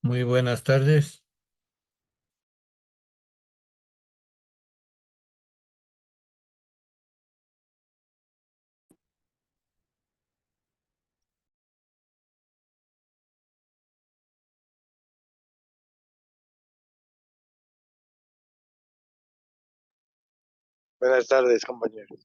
Muy buenas tardes. Buenas tardes, compañero.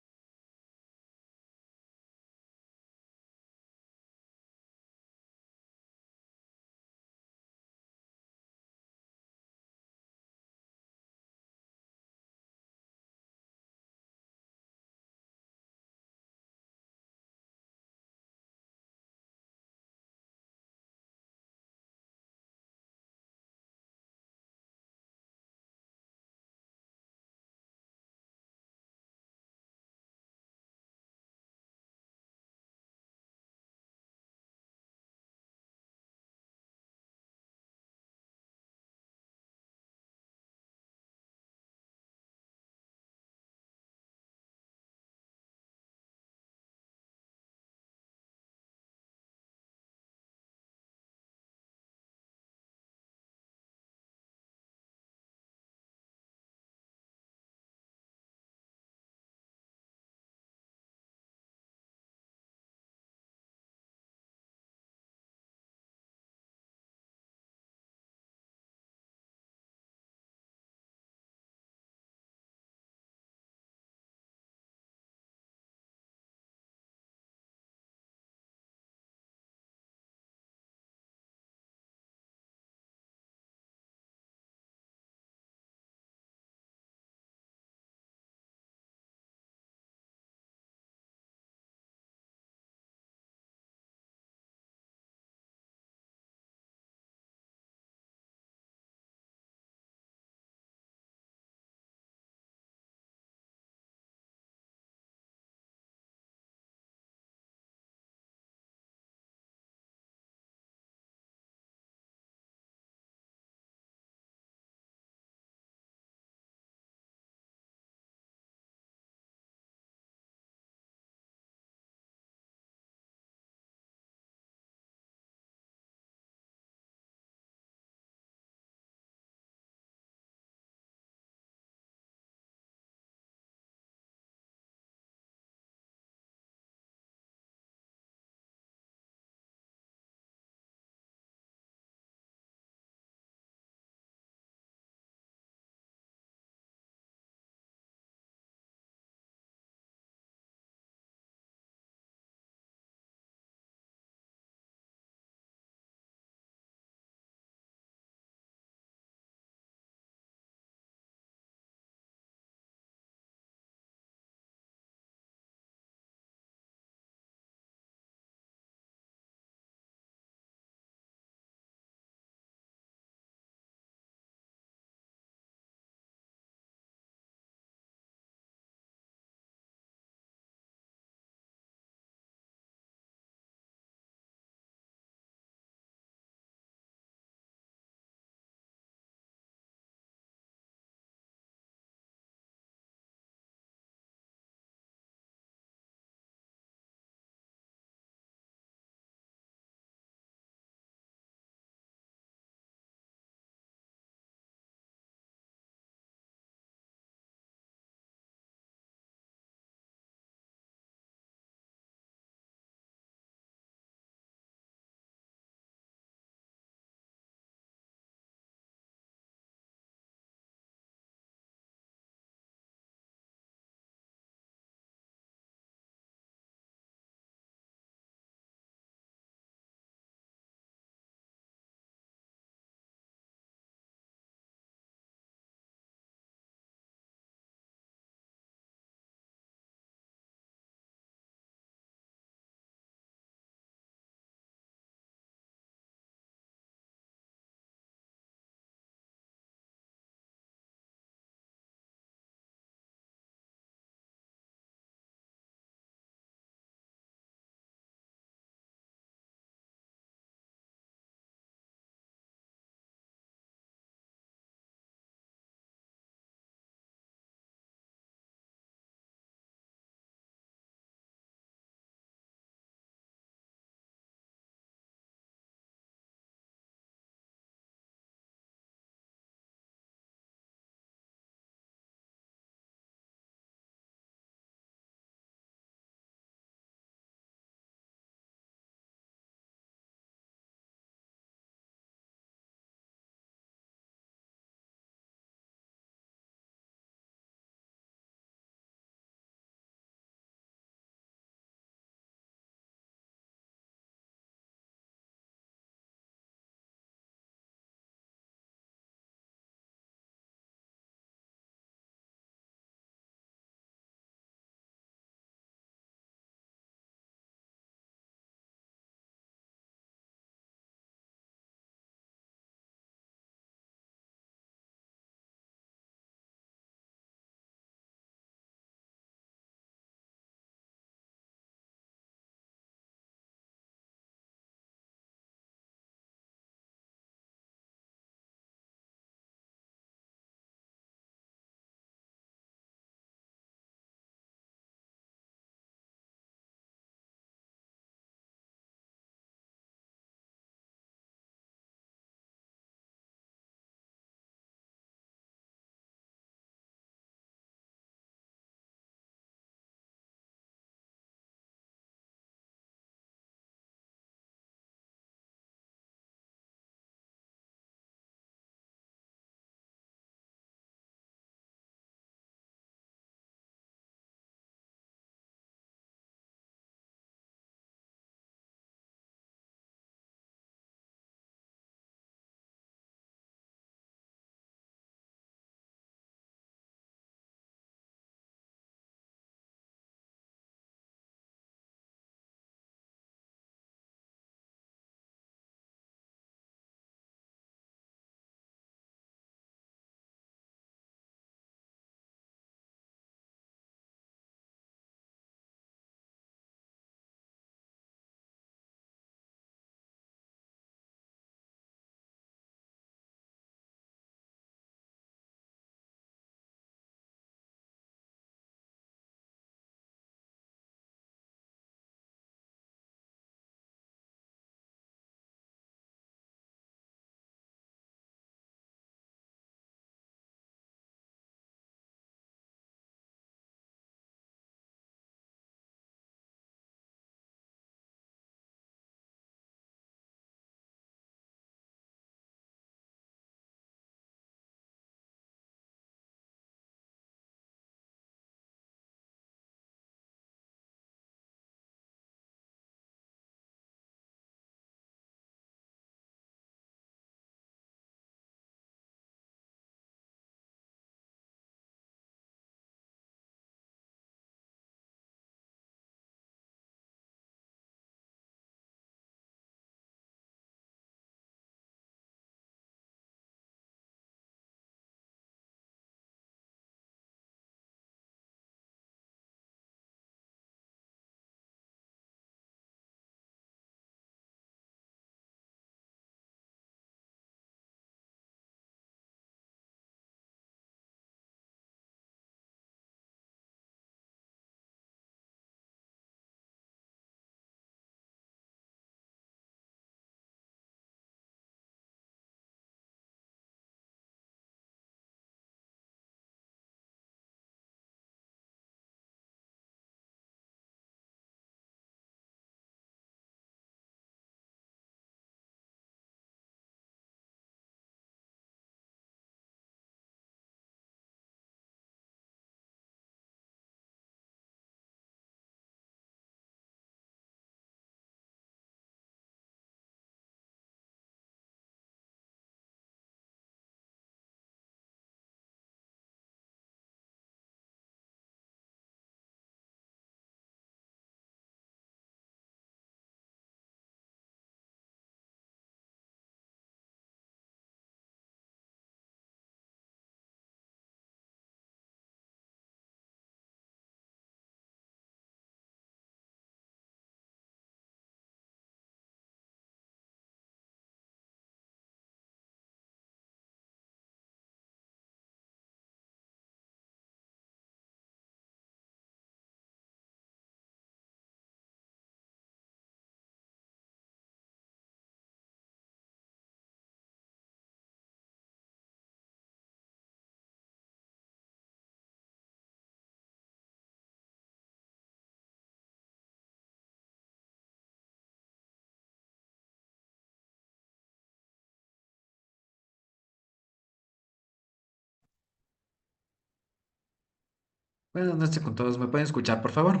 Buenas noches con todos. ¿Me pueden escuchar, por favor?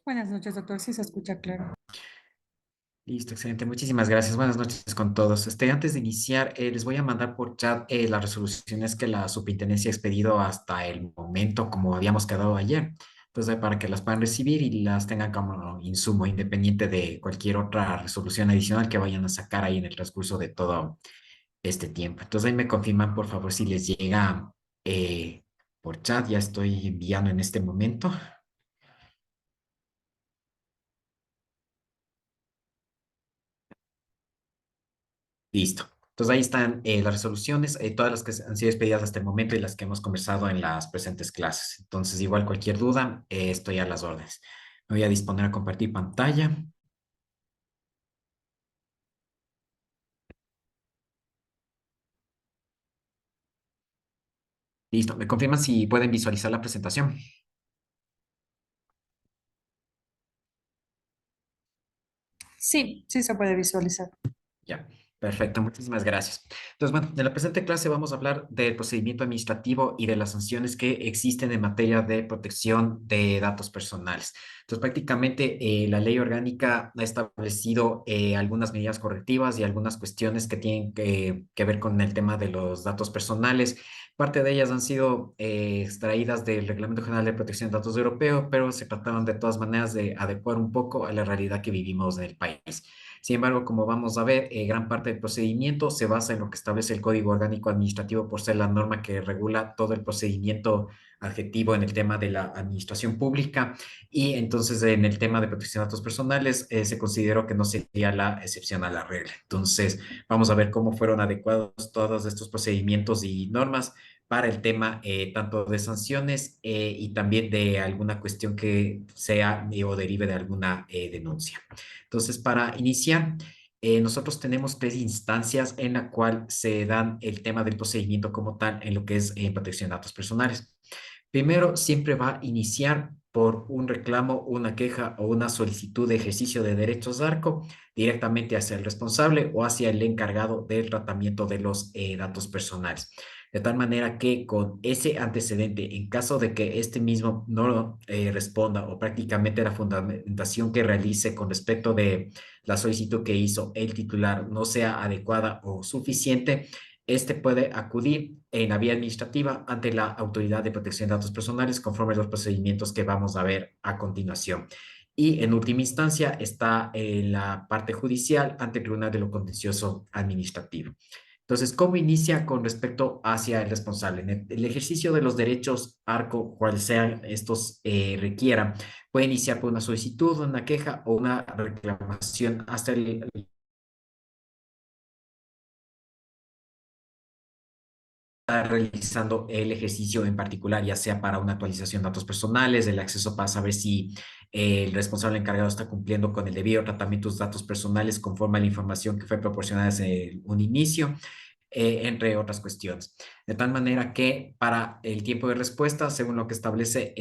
Buenas noches, doctor. Sí se escucha claro. Listo, excelente. Muchísimas gracias. Buenas noches con todos. Antes de iniciar, les voy a mandar por chat las resoluciones que la superintendencia ha expedido hasta el momento, como habíamos quedado ayer. Entonces, para que las puedan recibir y las tengan como insumo, independiente de cualquier otra resolución adicional que vayan a sacar ahí en el transcurso de todo este tiempo. Entonces, ahí me confirman, por favor, si les llega por chat. Ya estoy enviando en este momento. Listo. Entonces ahí están las resoluciones, todas las que han sido expedidas hasta el momento y las que hemos conversado en las presentes clases. Entonces, igual cualquier duda, estoy a las órdenes. Me voy a disponer a compartir pantalla. Listo. ¿Me confirman si pueden visualizar la presentación? Sí, sí se puede visualizar. Ya, perfecto, muchísimas gracias. Entonces, bueno, en la presente clase vamos a hablar del procedimiento administrativo y de las sanciones que existen en materia de protección de datos personales. Entonces, prácticamente la ley orgánica ha establecido algunas medidas correctivas y algunas cuestiones que tienen que ver con el tema de los datos personales. Parte de ellas han sido extraídas del Reglamento General de Protección de Datos Europeo, pero se trataron de todas maneras de adecuar un poco a la realidad que vivimos en el país. Sin embargo, como vamos a ver, gran parte del procedimiento se basa en lo que establece el Código Orgánico Administrativo por ser la norma que regula todo el procedimiento adjetivo en el tema de la administración pública y entonces en el tema de protección de datos personales se consideró que no sería la excepción a la regla. Entonces, vamos a ver cómo fueron adecuados todos estos procedimientos y normas para el tema tanto de sanciones y también de alguna cuestión que sea o derive de alguna denuncia. Entonces, para iniciar, nosotros tenemos tres instancias en la cual se dan el tema del procedimiento como tal en lo que es protección de datos personales. Primero, siempre va a iniciar por un reclamo, una queja o una solicitud de ejercicio de derechos de arco directamente hacia el responsable o hacia el encargado del tratamiento de los datos personales. De tal manera que con ese antecedente, en caso de que este mismo no responda o prácticamente la fundamentación que realice con respecto de la solicitud que hizo el titular no sea adecuada o suficiente, este puede acudir en la vía administrativa ante la Autoridad de Protección de Datos Personales conforme a los procedimientos que vamos a ver a continuación. Y en última instancia está la parte judicial ante el Tribunal de lo Contencioso Administrativo. Entonces, ¿cómo inicia con respecto hacia el responsable? En el ejercicio de los derechos ARCO, cual sean estos requieran, puede iniciar por una solicitud, una queja o una reclamación hasta el está realizando el ejercicio en particular, ya sea para una actualización de datos personales, el acceso para saber si el responsable encargado está cumpliendo con el debido tratamiento de sus datos personales conforme a la información que fue proporcionada desde un inicio, entre otras cuestiones. De tal manera que para el tiempo de respuesta, según lo que establece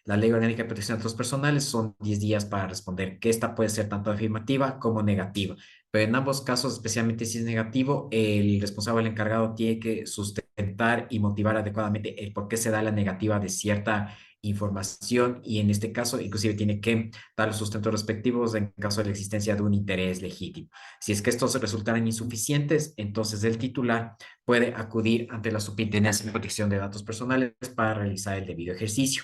la Ley Orgánica de Protección de Datos Personales, son 10 días para responder, que esta puede ser tanto afirmativa como negativa. Pero en ambos casos, especialmente si es negativo, el responsable, el encargado, tiene que sustentar y motivar adecuadamente el por qué se da la negativa de cierta información y en este caso inclusive tiene que dar los sustentos respectivos en caso de la existencia de un interés legítimo. Si es que estos resultaran insuficientes, entonces el titular puede acudir ante la Superintendencia de Protección de Datos Personales para realizar el debido ejercicio.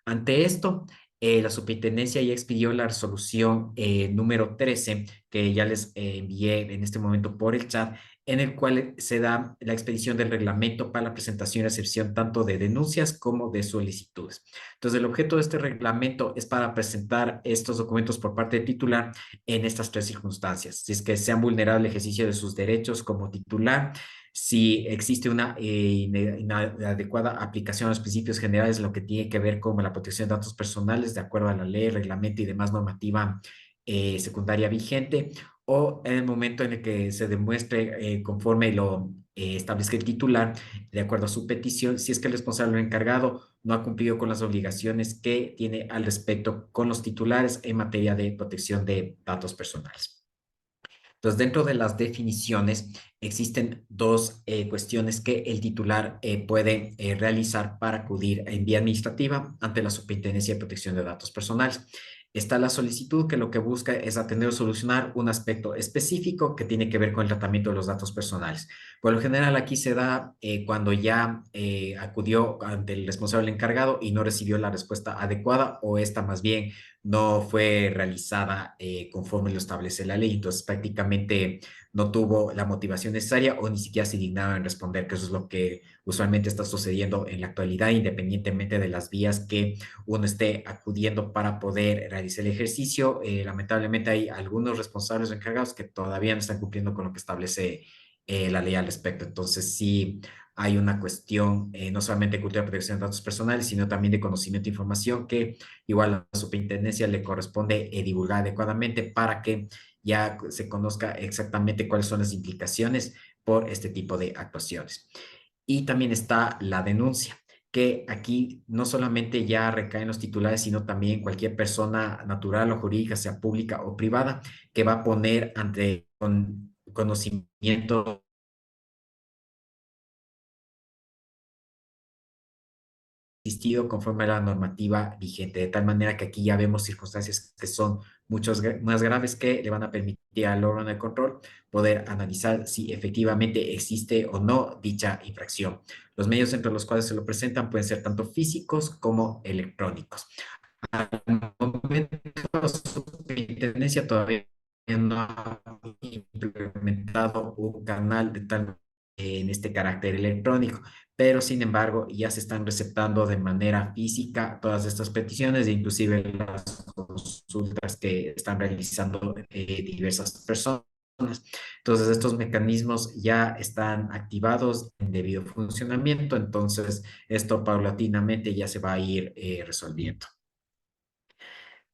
Ante esto, la superintendencia ya expidió la resolución número 13, que ya les envié en este momento por el chat, en el cual se da la expedición del reglamento para la presentación y recepción tanto de denuncias como de solicitudes. Entonces, el objeto de este reglamento es para presentar estos documentos por parte del titular en estas tres circunstancias. Si es que se han vulnerado el ejercicio de sus derechos como titular, si existe una inadecuada aplicación a los principios generales, lo que tiene que ver con la protección de datos personales, de acuerdo a la ley, reglamento y demás normativa secundaria vigente, o en el momento en el que se demuestre conforme lo establezca el titular, de acuerdo a su petición, si es que el responsable o encargado no ha cumplido con las obligaciones que tiene al respecto con los titulares en materia de protección de datos personales. Entonces, dentro de las definiciones existen dos cuestiones que el titular puede realizar para acudir en vía administrativa ante la Superintendencia de Protección de Datos Personales. Está la solicitud que lo que busca es atender o solucionar un aspecto específico que tiene que ver con el tratamiento de los datos personales. Por lo general aquí se da cuando ya acudió ante el responsable encargado y no recibió la respuesta adecuada o esta más bien no fue realizada conforme lo establece la ley. Entonces prácticamente no tuvo la motivación necesaria o ni siquiera se dignaba en responder, que eso es lo que usualmente está sucediendo en la actualidad, independientemente de las vías que uno esté acudiendo para poder realizar el ejercicio. Lamentablemente hay algunos responsables o encargados que todavía no están cumpliendo con lo que establece la ley al respecto. Entonces, sí hay una cuestión no solamente de cultura de protección de datos personales, sino también de conocimiento e información que igual a la superintendencia le corresponde divulgar adecuadamente para que ya se conozca exactamente cuáles son las implicaciones por este tipo de actuaciones. Y también está la denuncia, que aquí no solamente ya recae en los titulares, sino también cualquier persona natural o jurídica, sea pública o privada, que va a poner ante conocimiento existido conforme a la normativa vigente, de tal manera que aquí ya vemos circunstancias que son más graves que le van a permitir al órgano de control poder analizar si efectivamente existe o no dicha infracción. Los medios entre los cuales se lo presentan pueden ser tanto físicos como electrónicos. Al momento, la superintendencia todavía no ha implementado un canal de tal en este carácter electrónico, pero sin embargo ya se están receptando de manera física todas estas peticiones e inclusive las consultas que están realizando diversas personas. Entonces, estos mecanismos ya están activados en debido funcionamiento, entonces esto paulatinamente ya se va a ir resolviendo.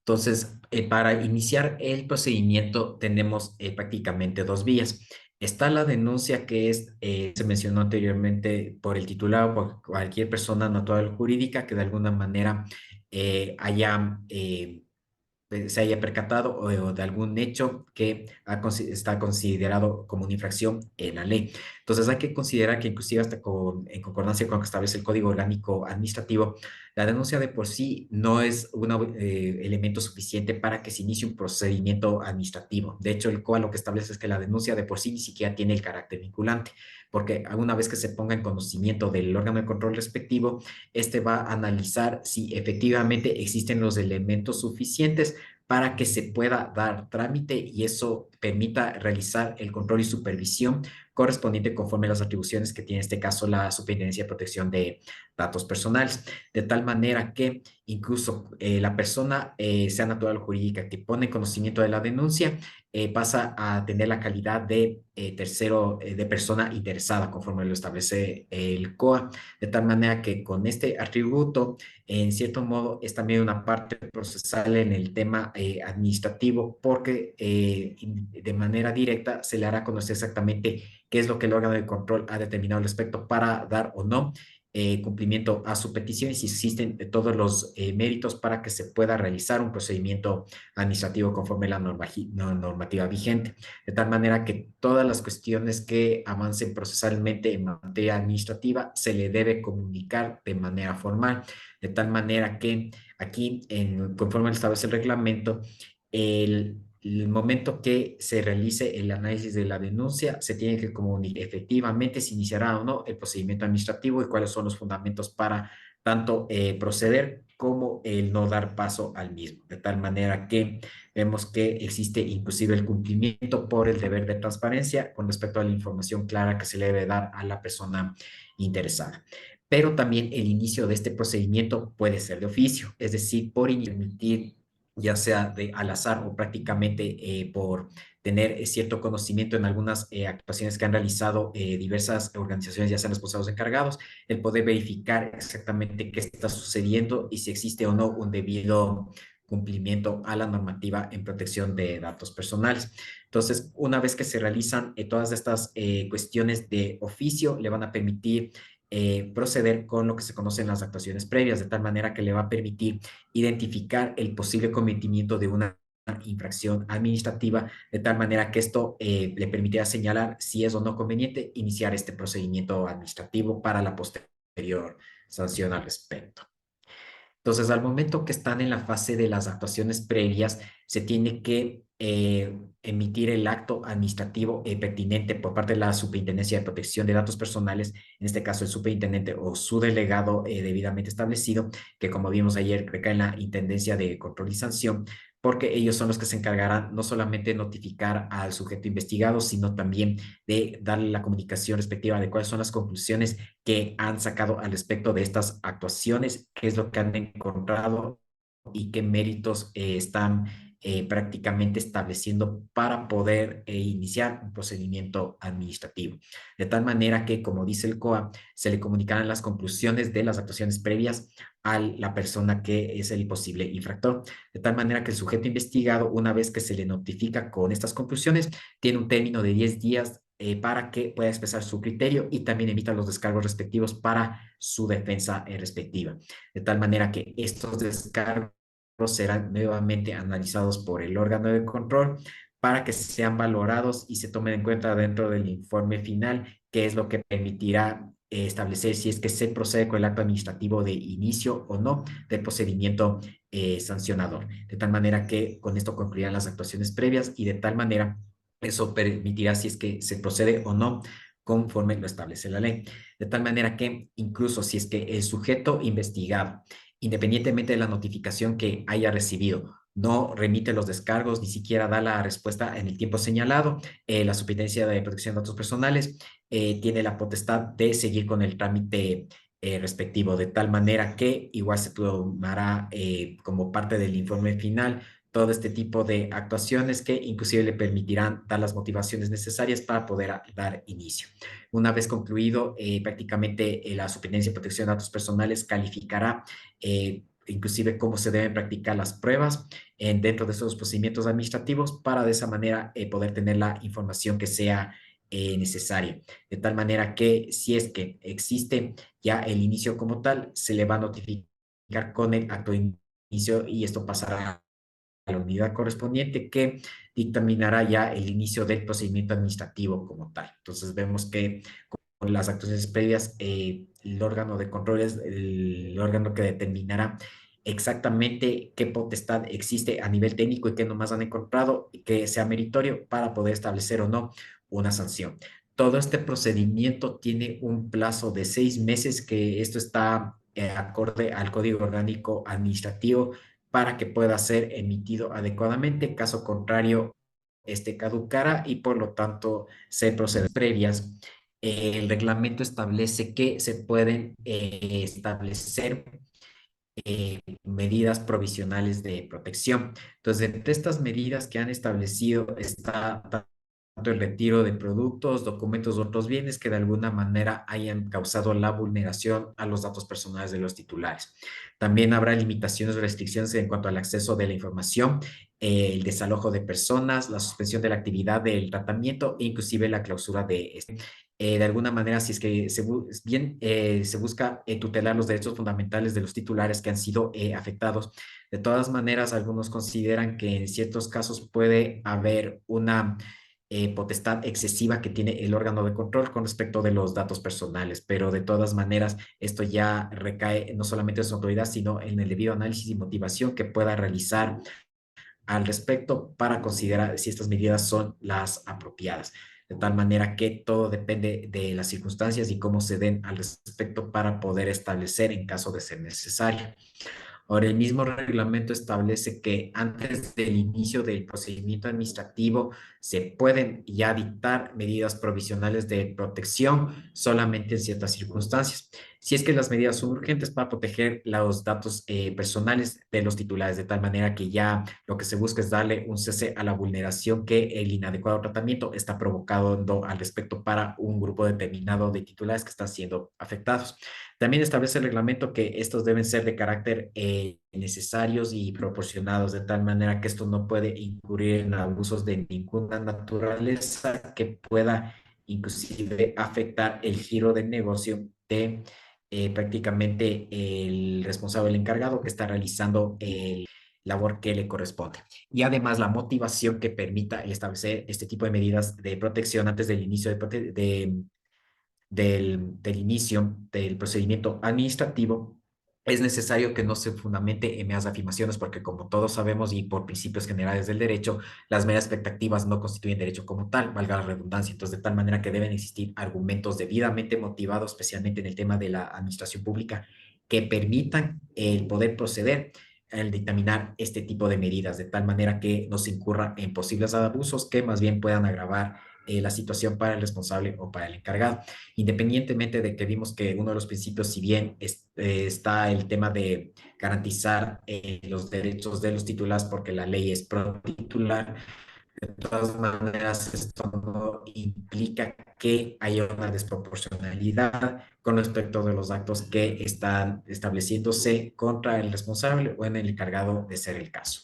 Entonces, para iniciar el procedimiento tenemos prácticamente dos vías. Está la denuncia que se mencionó anteriormente por el titular o por cualquier persona natural o jurídica que de alguna manera haya se haya percatado o de algún hecho que está considerado como una infracción en la ley. Entonces hay que considerar que inclusive hasta en concordancia con lo que establece el Código Orgánico Administrativo, la denuncia de por sí no es un elemento suficiente para que se inicie un procedimiento administrativo. De hecho, el COA lo que establece es que la denuncia de por sí ni siquiera tiene el carácter vinculante, porque una vez que se ponga en conocimiento del órgano de control respectivo, este va a analizar si efectivamente existen los elementos suficientes para que se pueda dar trámite y eso permita realizar el control y supervisión correspondiente conforme a las atribuciones que tiene en este caso la Superintendencia de Protección de Datos Personales, de tal manera que incluso la persona, sea natural o jurídica, que pone conocimiento de la denuncia, pasa a tener la calidad de tercero, de persona interesada, conforme lo establece el COA, de tal manera que con este atributo, en cierto modo, es también una parte procesal en el tema administrativo, porque de manera directa se le hará conocer exactamente qué es lo que el órgano de control ha determinado al respecto para dar o no cumplimiento a su petición y si existen todos los méritos para que se pueda realizar un procedimiento administrativo conforme a la normativa vigente. De tal manera que todas las cuestiones que avancen procesalmente en materia administrativa se le debe comunicar de manera formal, de tal manera que aquí, conforme establece el reglamento, el momento que se realice el análisis de la denuncia, se tiene que comunicar efectivamente si iniciará o no el procedimiento administrativo y cuáles son los fundamentos para tanto proceder como el no dar paso al mismo. De tal manera que vemos que existe inclusive el cumplimiento por el deber de transparencia con respecto a la información clara que se le debe dar a la persona interesada. Pero también el inicio de este procedimiento puede ser de oficio, es decir, por permitir ya sea al azar o prácticamente por tener cierto conocimiento en algunas actuaciones que han realizado diversas organizaciones, ya sean responsables o encargados, el poder verificar exactamente qué está sucediendo y si existe o no un debido cumplimiento a la normativa en protección de datos personales. Entonces, una vez que se realizan todas estas cuestiones de oficio, le van a permitir proceder con lo que se conocen las actuaciones previas, de tal manera que le va a permitir identificar el posible cometimiento de una infracción administrativa, de tal manera que esto le permitirá señalar si es o no conveniente iniciar este procedimiento administrativo para la posterior sanción al respecto. Entonces, al momento que están en la fase de las actuaciones previas, se tiene que emitir el acto administrativo pertinente por parte de la Superintendencia de Protección de Datos Personales, en este caso el superintendente o su delegado debidamente establecido, que como vimos ayer recae en la Intendencia de Control y Sanción, porque ellos son los que se encargarán no solamente de notificar al sujeto investigado, sino también de darle la comunicación respectiva de cuáles son las conclusiones que han sacado al respecto de estas actuaciones, qué es lo que han encontrado y qué méritos están prácticamente estableciendo para poder iniciar un procedimiento administrativo. De tal manera que, como dice el COA, se le comunicarán las conclusiones de las actuaciones previas a la persona que es el posible infractor. De tal manera que el sujeto investigado, una vez que se le notifica con estas conclusiones, tiene un término de 10 días para que pueda expresar su criterio y también emita los descargos respectivos para su defensa respectiva. De tal manera que estos descargos serán nuevamente analizados por el órgano de control para que sean valorados y se tomen en cuenta dentro del informe final, que es lo que permitirá establecer si es que se procede con el acto administrativo de inicio o no del procedimiento sancionador. De tal manera que con esto concluirán las actuaciones previas y de tal manera eso permitirá si es que se procede o no conforme lo establece la ley. De tal manera que incluso si es que el sujeto investigado, independientemente de la notificación que haya recibido, no remite los descargos, ni siquiera da la respuesta en el tiempo señalado, la Superintendencia de Protección de Datos Personales tiene la potestad de seguir con el trámite respectivo, de tal manera que igual se tomará como parte del informe final todo este tipo de actuaciones que inclusive le permitirán dar las motivaciones necesarias para poder dar inicio. Una vez concluido, prácticamente la Superintendencia de Protección de Datos Personales calificará inclusive cómo se deben practicar las pruebas dentro de estos procedimientos administrativos para de esa manera poder tener la información que sea necesaria. De tal manera que si es que existe ya el inicio como tal, se le va a notificar con el acto de inicio y esto pasará a la unidad correspondiente que dictaminará ya el inicio del procedimiento administrativo como tal. Entonces vemos que con las actuaciones previas, el órgano de control es el órgano que determinará exactamente qué potestad existe a nivel técnico y qué nomás han encontrado que sea meritorio para poder establecer o no una sanción. Todo este procedimiento tiene un plazo de 6 meses, que esto está acorde al Código Orgánico Administrativo para que pueda ser emitido adecuadamente. Caso contrario, este caducará y por lo tanto se procede previas. El reglamento establece que se pueden establecer medidas provisionales de protección. Entonces, entre estas medidas que han establecido está tanto el retiro de productos, documentos u otros bienes que de alguna manera hayan causado la vulneración a los datos personales de los titulares. También habrá limitaciones o restricciones en cuanto al acceso de la información, el desalojo de personas, la suspensión de la actividad del tratamiento e inclusive la clausura de este. De alguna manera, si es que se busca tutelar los derechos fundamentales de los titulares que han sido afectados. De todas maneras, algunos consideran que en ciertos casos puede haber una potestad excesiva que tiene el órgano de control con respecto de los datos personales, pero de todas maneras esto ya recae no solamente en su autoridad, sino en el debido análisis y motivación que pueda realizar al respecto para considerar si estas medidas son las apropiadas. De tal manera que todo depende de las circunstancias y cómo se den al respecto para poder establecer en caso de ser necesario. Ahora, el mismo reglamento establece que antes del inicio del procedimiento administrativo se pueden ya dictar medidas provisionales de protección solamente en ciertas circunstancias. Si es que las medidas son urgentes para proteger los datos personales de los titulares, de tal manera que ya lo que se busca es darle un cese a la vulneración que el inadecuado tratamiento está provocando al respecto para un grupo determinado de titulares que están siendo afectados. También establece el reglamento que estos deben ser de carácter necesarios y proporcionados, de tal manera que esto no puede incurrir en abusos de ninguna naturaleza que pueda inclusive afectar el giro del negocio de prácticamente el responsable, el encargado que está realizando labor que le corresponde. Y además la motivación que permita establecer este tipo de medidas de protección antes del inicio del inicio del procedimiento administrativo, es necesario que no se fundamente en meras afirmaciones, porque como todos sabemos y por principios generales del derecho, las meras expectativas no constituyen derecho como tal, valga la redundancia. Entonces, de tal manera que deben existir argumentos debidamente motivados, especialmente en el tema de la administración pública, que permitan el poder proceder al dictaminar este tipo de medidas, de tal manera que no se incurra en posibles abusos que más bien puedan agravar la situación para el responsable o para el encargado. Independientemente de que vimos que uno de los principios, si bien está el tema de garantizar los derechos de los titulares, porque la ley es pro titular, de todas maneras esto no implica que haya una desproporcionalidad con respecto de los actos que están estableciéndose contra el responsable o en el encargado de ser el caso.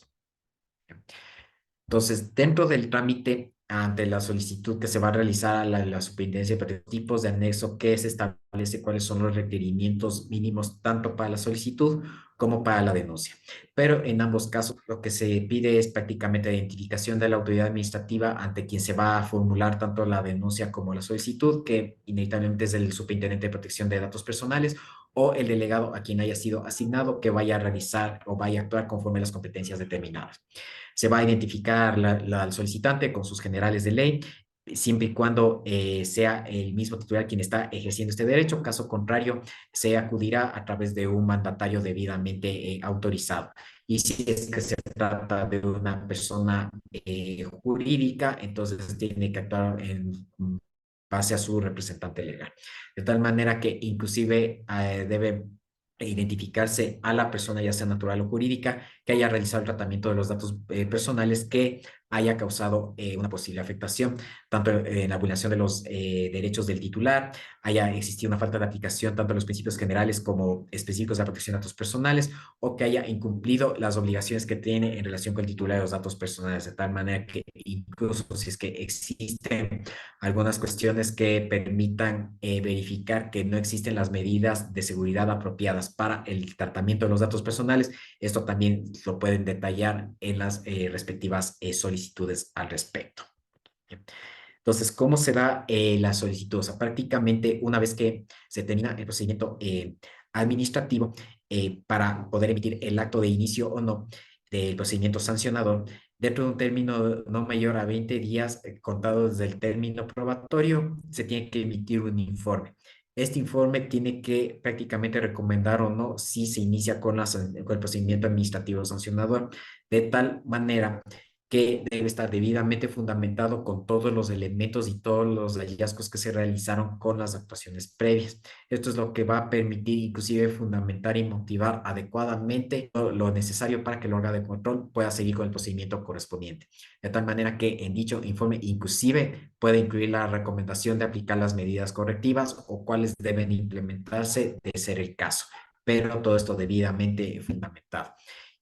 Entonces, dentro del trámite ante la solicitud que se va a realizar a la superintendencia de tipos de anexo, que se establece cuáles son los requerimientos mínimos tanto para la solicitud como para la denuncia. Pero en ambos casos lo que se pide es prácticamente la identificación de la autoridad administrativa ante quien se va a formular tanto la denuncia como la solicitud, que inevitablemente es el superintendente de protección de datos personales o el delegado a quien haya sido asignado que vaya a realizar o vaya a actuar conforme a las competencias determinadas. Se va a identificar al solicitante con sus generales de ley, siempre y cuando sea el mismo titular quien está ejerciendo este derecho. Caso contrario, se acudirá a través de un mandatario debidamente autorizado. Y si es que se trata de una persona jurídica, entonces tiene que actuar en base a su representante legal. De tal manera que inclusive debe identificarse a la persona, ya sea natural o jurídica, que haya realizado el tratamiento de los datos personales que haya causado una posible afectación, tanto en la vulneración de los derechos del titular, haya existido una falta de aplicación tanto de los principios generales como específicos de la protección de datos personales, o que haya incumplido las obligaciones que tiene en relación con el titular de los datos personales, de tal manera que incluso si es que existen algunas cuestiones que permitan verificar que no existen las medidas de seguridad apropiadas para el tratamiento de los datos personales. Esto también lo pueden detallar en las respectivas solicitudes al respecto. Entonces, ¿cómo se da la solicitud? O sea, prácticamente una vez que se termina el procedimiento administrativo para poder emitir el acto de inicio o no del procedimiento sancionador, dentro de un término no mayor a 20 días contado desde el término probatorio, se tiene que emitir un informe. Este informe tiene que prácticamente recomendar o no si se inicia con el procedimiento administrativo sancionador, de tal manera que debe estar debidamente fundamentado con todos los elementos y todos los hallazgos que se realizaron con las actuaciones previas. Esto es lo que va a permitir inclusive fundamentar y motivar adecuadamente lo necesario para que el órgano de control pueda seguir con el procedimiento correspondiente. De tal manera que en dicho informe inclusive puede incluir la recomendación de aplicar las medidas correctivas o cuáles deben implementarse de ser el caso, pero todo esto debidamente fundamentado.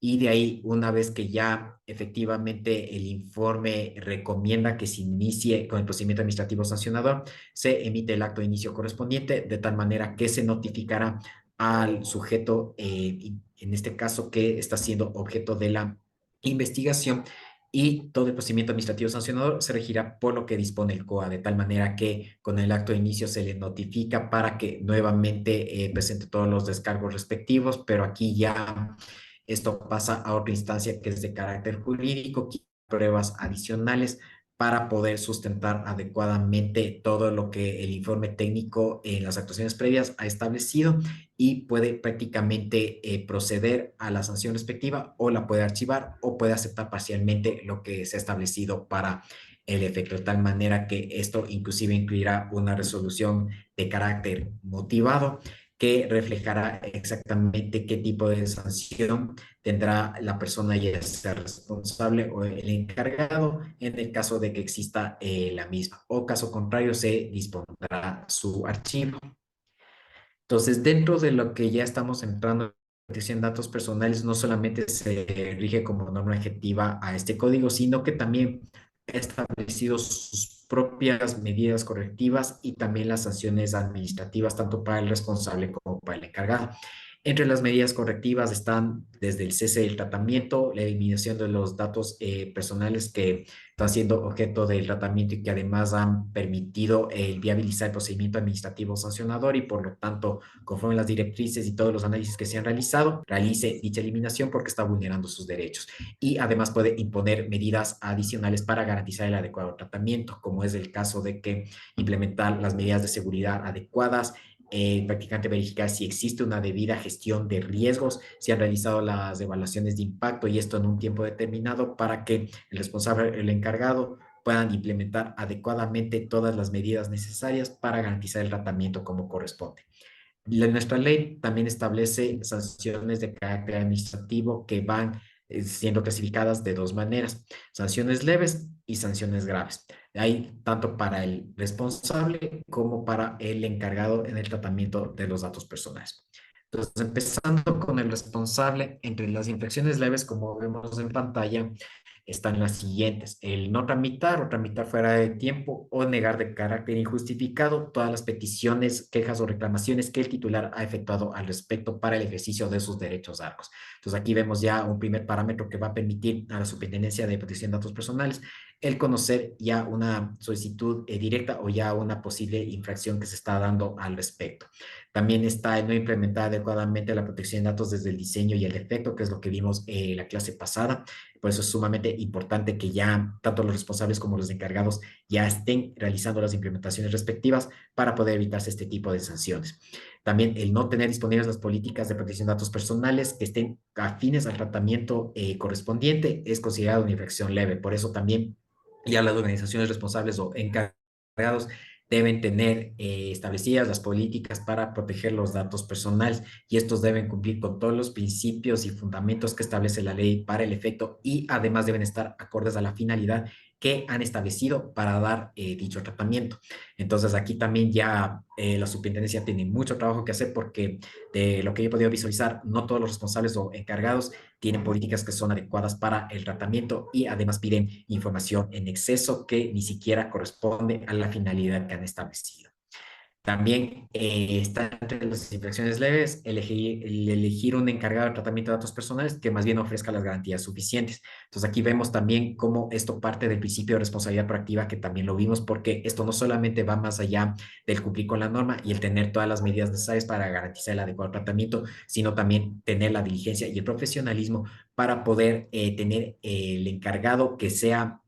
Y de ahí, una vez que ya efectivamente el informe recomienda que se inicie con el procedimiento administrativo sancionador, se emite el acto de inicio correspondiente, de tal manera que se notificará al sujeto, en este caso, que está siendo objeto de la investigación, y todo el procedimiento administrativo sancionador se regirá por lo que dispone el COA, de tal manera que con el acto de inicio se le notifica para que nuevamente presente todos los descargos respectivos, pero aquí ya esto pasa a otra instancia que es de carácter jurídico, pruebas adicionales para poder sustentar adecuadamente todo lo que el informe técnico en las actuaciones previas ha establecido, y puede prácticamente proceder a la sanción respectiva, o la puede archivar o puede aceptar parcialmente lo que se ha establecido para el efecto, de tal manera que esto inclusive incluirá una resolución de carácter motivado que reflejará exactamente qué tipo de sanción tendrá la persona, ya sea responsable o el encargado, en el caso de que exista la misma, o caso contrario se dispondrá su archivo. Entonces, dentro de lo que ya estamos entrando en protección de datos personales, no solamente se rige como norma objetiva a este código, sino que también ha establecido sus propias medidas correctivas y también las sanciones administrativas, tanto para el responsable como para el encargado. Entre las medidas correctivas están desde el cese del tratamiento, la eliminación de los datos personales que están siendo objeto del tratamiento y que además han permitido viabilizar el procedimiento administrativo sancionador y por lo tanto, conforme las directrices y todos los análisis que se han realizado, realice dicha eliminación porque está vulnerando sus derechos. Y además puede imponer medidas adicionales para garantizar el adecuado tratamiento, como es el caso de que implementar las medidas de seguridad adecuadas, prácticamente verificar si existe una debida gestión de riesgos, si han realizado las evaluaciones de impacto y esto en un tiempo determinado para que el responsable, el encargado, puedan implementar adecuadamente todas las medidas necesarias para garantizar el tratamiento como corresponde. Nuestra ley también establece sanciones de carácter administrativo que van siendo clasificadas de dos maneras, sanciones leves y sanciones graves. Hay tanto para el responsable como para el encargado en el tratamiento de los datos personales. Entonces, empezando con el responsable, entre las infracciones leves, como vemos en pantalla, están las siguientes: el no tramitar o tramitar fuera de tiempo o negar de carácter injustificado todas las peticiones, quejas o reclamaciones que el titular ha efectuado al respecto para el ejercicio de sus derechos largos. Entonces aquí vemos ya un primer parámetro que va a permitir a la Superintendencia de Protección de Datos Personales el conocer ya una solicitud directa o ya una posible infracción que se está dando al respecto. También está el no implementar adecuadamente la protección de datos desde el diseño y el defecto, que es lo que vimos en la clase pasada. Por eso es sumamente importante que ya tanto los responsables como los encargados ya estén realizando las implementaciones respectivas para poder evitarse este tipo de sanciones. También el no tener disponibles las políticas de protección de datos personales que estén afines al tratamiento correspondiente es considerado una infracción leve. Por eso también ya las organizaciones responsables o encargados deben tener establecidas las políticas para proteger los datos personales y estos deben cumplir con todos los principios y fundamentos que establece la ley para el efecto y además deben estar acordes a la finalidad que han establecido para dar dicho tratamiento. Entonces aquí también ya la superintendencia tiene mucho trabajo que hacer porque de lo que yo he podido visualizar, no todos los responsables o encargados tienen políticas que son adecuadas para el tratamiento y además piden información en exceso que ni siquiera corresponde a la finalidad que han establecido. También está entre las infracciones leves elegir un encargado de tratamiento de datos personales que más bien ofrezca las garantías suficientes. Entonces aquí vemos también cómo esto parte del principio de responsabilidad proactiva, que también lo vimos, porque esto no solamente va más allá del cumplir con la norma y el tener todas las medidas necesarias para garantizar el adecuado tratamiento, sino también tener la diligencia y el profesionalismo para poder tener el encargado que sea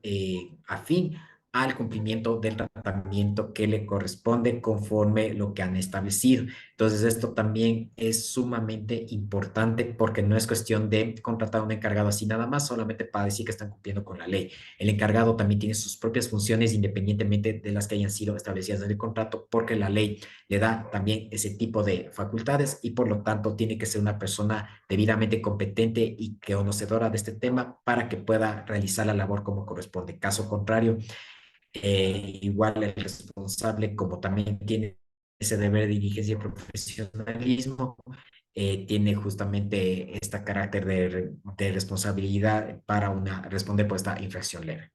afín al cumplimiento del tratamiento que le corresponde conforme lo que han establecido. Entonces, esto también es sumamente importante porque no es cuestión de contratar a un encargado así nada más, solamente para decir que están cumpliendo con la ley. El encargado también tiene sus propias funciones independientemente de las que hayan sido establecidas en el contrato, porque la ley le da también ese tipo de facultades y por lo tanto tiene que ser una persona debidamente competente y conocedora de este tema para que pueda realizar la labor como corresponde. Caso contrario, igual el responsable, como también tiene ese deber de diligencia y profesionalismo, tiene justamente este carácter de responsabilidad para responder por esta infracción leve.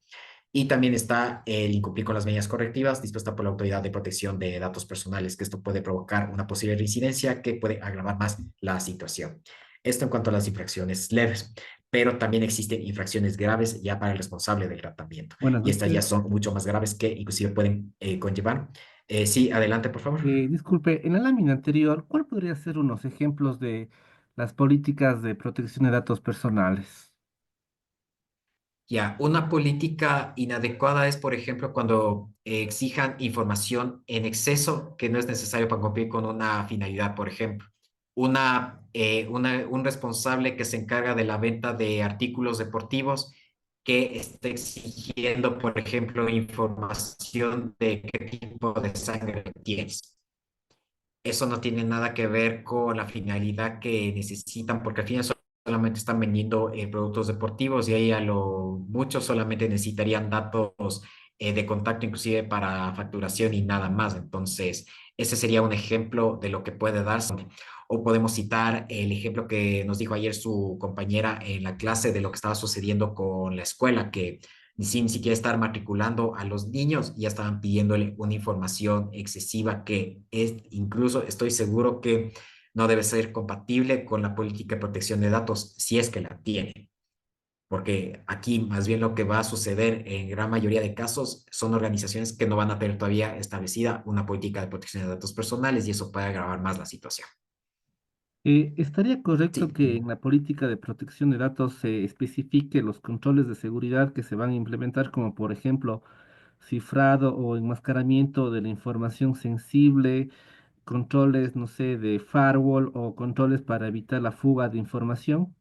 Y también está el incumplir con las medidas correctivas dispuesta por la Autoridad de Protección de Datos Personales, que esto puede provocar una posible reincidencia que puede agravar más la situación. Esto en cuanto a las infracciones leves, pero también existen infracciones graves ya para el responsable del tratamiento. Buenas Y estas ya noches. son mucho más graves que inclusive pueden conllevar. Sí, adelante, por favor. Disculpe, en la lámina anterior, ¿cuál podría ser unos ejemplos de las políticas de protección de datos personales? Ya, una política inadecuada es, por ejemplo, cuando exijan información en exceso que no es necesario para cumplir con una finalidad. Por ejemplo, un responsable que se encarga de la venta de artículos deportivos que esté exigiendo, por ejemplo, información de qué tipo de sangre tienes. Eso no tiene nada que ver con la finalidad que necesitan, porque al final solamente están vendiendo productos deportivos y ahí a lo mucho solamente necesitarían datos de contacto, inclusive para facturación y nada más. Entonces, ese sería un ejemplo de lo que puede darse. O podemos citar el ejemplo que nos dijo ayer su compañera en la clase de lo que estaba sucediendo con la escuela, que sin siquiera estar matriculando a los niños, ya estaban pidiéndole una información excesiva que es, incluso estoy seguro que no debe ser compatible con la política de protección de datos si es que la tiene. Porque aquí más bien lo que va a suceder en gran mayoría de casos son organizaciones que no van a tener todavía establecida una política de protección de datos personales y eso puede agravar más la situación. ¿Estaría correcto Sí. que en la política de protección de datos se especifique los controles de seguridad que se van a implementar, como por ejemplo cifrado o enmascaramiento de la información sensible, controles, no sé, de firewall o controles para evitar la fuga de información?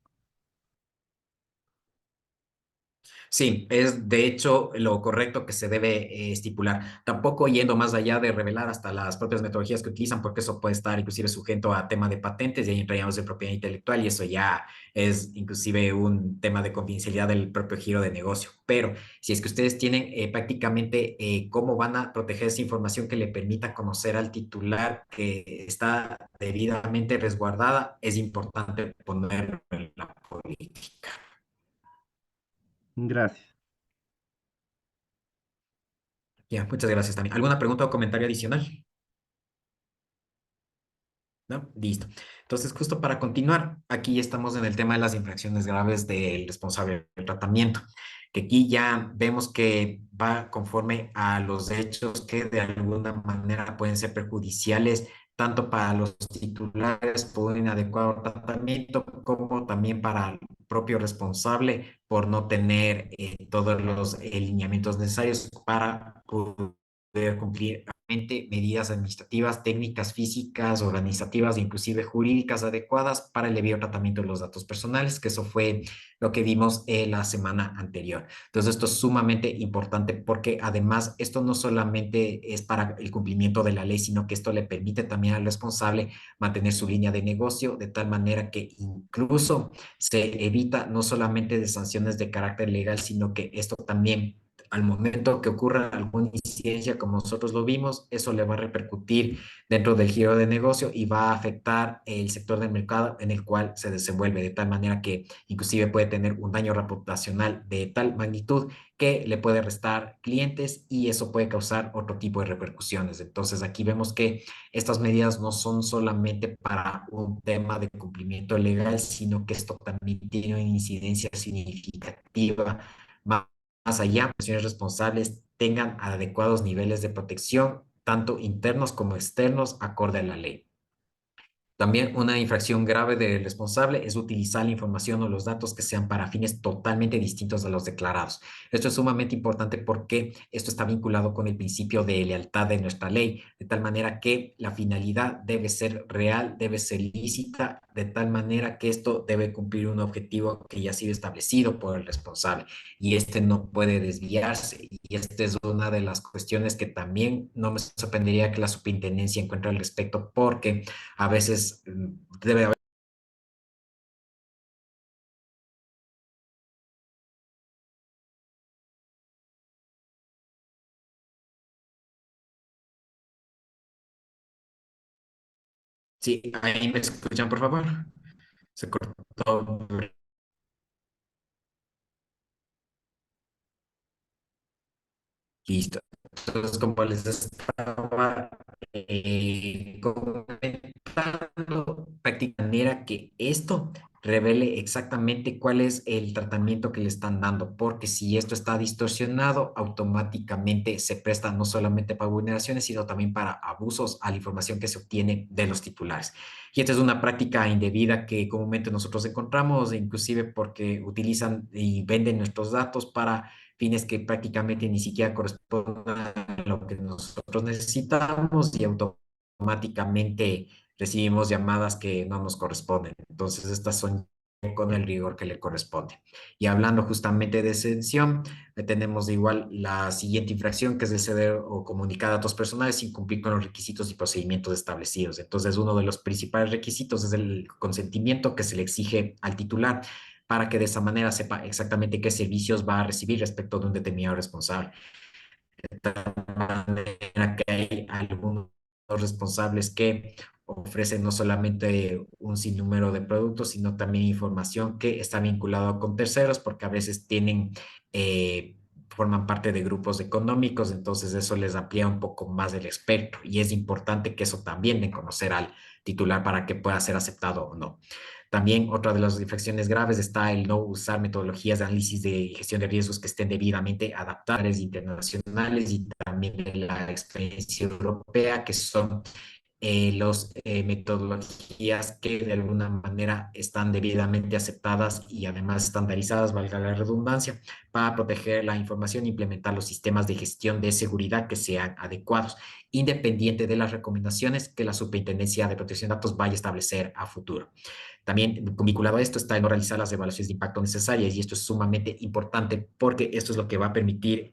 Sí, es de hecho lo correcto que se debe estipular. Tampoco yendo más allá de revelar hasta las propias metodologías que utilizan, porque eso puede estar inclusive sujeto a tema de patentes y ahí entraríamos de propiedad intelectual y eso ya es inclusive un tema de confidencialidad del propio giro de negocio. Pero si es que ustedes tienen prácticamente cómo van a proteger esa información que le permita conocer al titular que está debidamente resguardada, es importante ponerlo en la política. Gracias. Ya, muchas gracias también. ¿Alguna pregunta o comentario adicional? ¿No? Listo. Entonces, justo para continuar, aquí estamos en el tema de las infracciones graves del responsable del tratamiento, que aquí ya vemos que va conforme a los hechos que de alguna manera pueden ser perjudiciales tanto para los titulares por un inadecuado tratamiento como también para el propio responsable por no tener todos los lineamientos necesarios para poder cumplir medidas administrativas, técnicas físicas, organizativas e inclusive jurídicas adecuadas para el debido tratamiento de los datos personales, que eso fue lo que vimos la semana anterior. Entonces, esto es sumamente importante porque además esto no solamente es para el cumplimiento de la ley, sino que esto le permite también al responsable mantener su línea de negocio de tal manera que incluso se evita no solamente de sanciones de carácter legal, sino que esto también al momento que ocurra alguna incidencia, como nosotros lo vimos, eso le va a repercutir dentro del giro de negocio y va a afectar el sector del mercado en el cual se desenvuelve, de tal manera que inclusive puede tener un daño reputacional de tal magnitud que le puede restar clientes y eso puede causar otro tipo de repercusiones. Entonces aquí vemos que estas medidas no son solamente para un tema de cumplimiento legal, sino que esto también tiene una incidencia significativa más allá, personas responsables tengan adecuados niveles de protección, tanto internos como externos, acorde a la ley. También una infracción grave del responsable es utilizar la información o los datos que sean para fines totalmente distintos a los declarados. Esto es sumamente importante porque esto está vinculado con el principio de lealtad de nuestra ley, de tal manera que la finalidad debe ser real, debe ser lícita, de tal manera que esto debe cumplir un objetivo que ya ha sido establecido por el responsable y este no puede desviarse. Y esta es una de las cuestiones que también no me sorprendería que la superintendencia encuentre al respecto porque a veces debe haber. Sí, ahí me escuchan, por favor. Se cortó. Listo. Entonces, como les estaba comentando, prácticamente manera que esto revele exactamente cuál es el tratamiento que le están dando, porque si esto está distorsionado, automáticamente se presta no solamente para vulneraciones, sino también para abusos a la información que se obtiene de los titulares. Y esta es una práctica indebida que comúnmente nosotros encontramos, inclusive porque utilizan y venden nuestros datos para fines que prácticamente ni siquiera corresponden a lo que nosotros necesitamos y automáticamente recibimos llamadas que no nos corresponden. Entonces, estas son con el rigor que le corresponde. Y hablando justamente de exención, tenemos igual la siguiente infracción, que es el ceder o comunicar datos personales sin cumplir con los requisitos y procedimientos establecidos. Entonces, uno de los principales requisitos es el consentimiento que se le exige al titular para que de esa manera sepa exactamente qué servicios va a recibir respecto de un determinado responsable. De tal manera que hay algunos responsables que ofrecen no solamente un sinnúmero de productos, sino también información que está vinculada con terceros, porque a veces tienen forman parte de grupos económicos, entonces eso les amplía un poco más el espectro y es importante que eso también de conocer al titular para que pueda ser aceptado o no. También otra de las infracciones graves está el no usar metodologías de análisis de gestión de riesgos que estén debidamente adaptadas internacionales y también de la experiencia europea, que son las metodologías que de alguna manera están debidamente aceptadas y además estandarizadas, valga la redundancia, para proteger la información e implementar los sistemas de gestión de seguridad que sean adecuados, independiente de las recomendaciones que la Superintendencia de Protección de Datos vaya a establecer a futuro. También vinculado a esto está el no realizar las evaluaciones de impacto necesarias y esto es sumamente importante porque esto es lo que va a permitir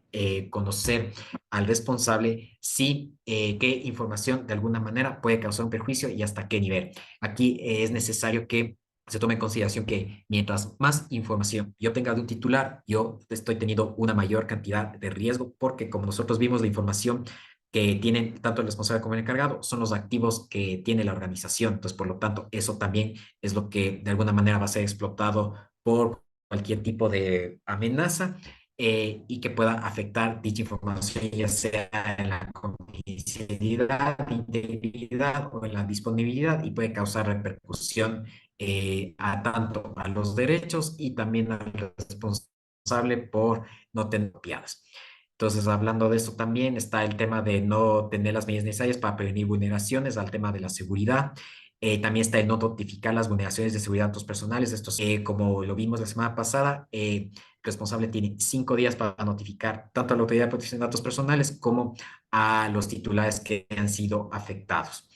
conocer al responsable si qué información de alguna manera puede causar un perjuicio y hasta qué nivel. Aquí es necesario que se tome en consideración que mientras más información yo tenga de un titular, yo estoy teniendo una mayor cantidad de riesgo porque como nosotros vimos la información que tienen tanto el responsable como el encargado son los activos que tiene la organización. Entonces, por lo tanto, eso también es lo que de alguna manera va a ser explotado por cualquier tipo de amenaza y que pueda afectar dicha información, ya sea en la confidencialidad, integridad o en la disponibilidad y puede causar repercusión a tanto a los derechos y también al responsable por no tener copiadas. Entonces, hablando de esto también está el tema de no tener las medidas necesarias para prevenir vulneraciones al tema de la seguridad. También está el no notificar las vulneraciones de seguridad de datos personales. Esto, como lo vimos la semana pasada, el responsable tiene 5 días para notificar tanto a la Autoridad de Protección de Datos Personales como a los titulares que han sido afectados.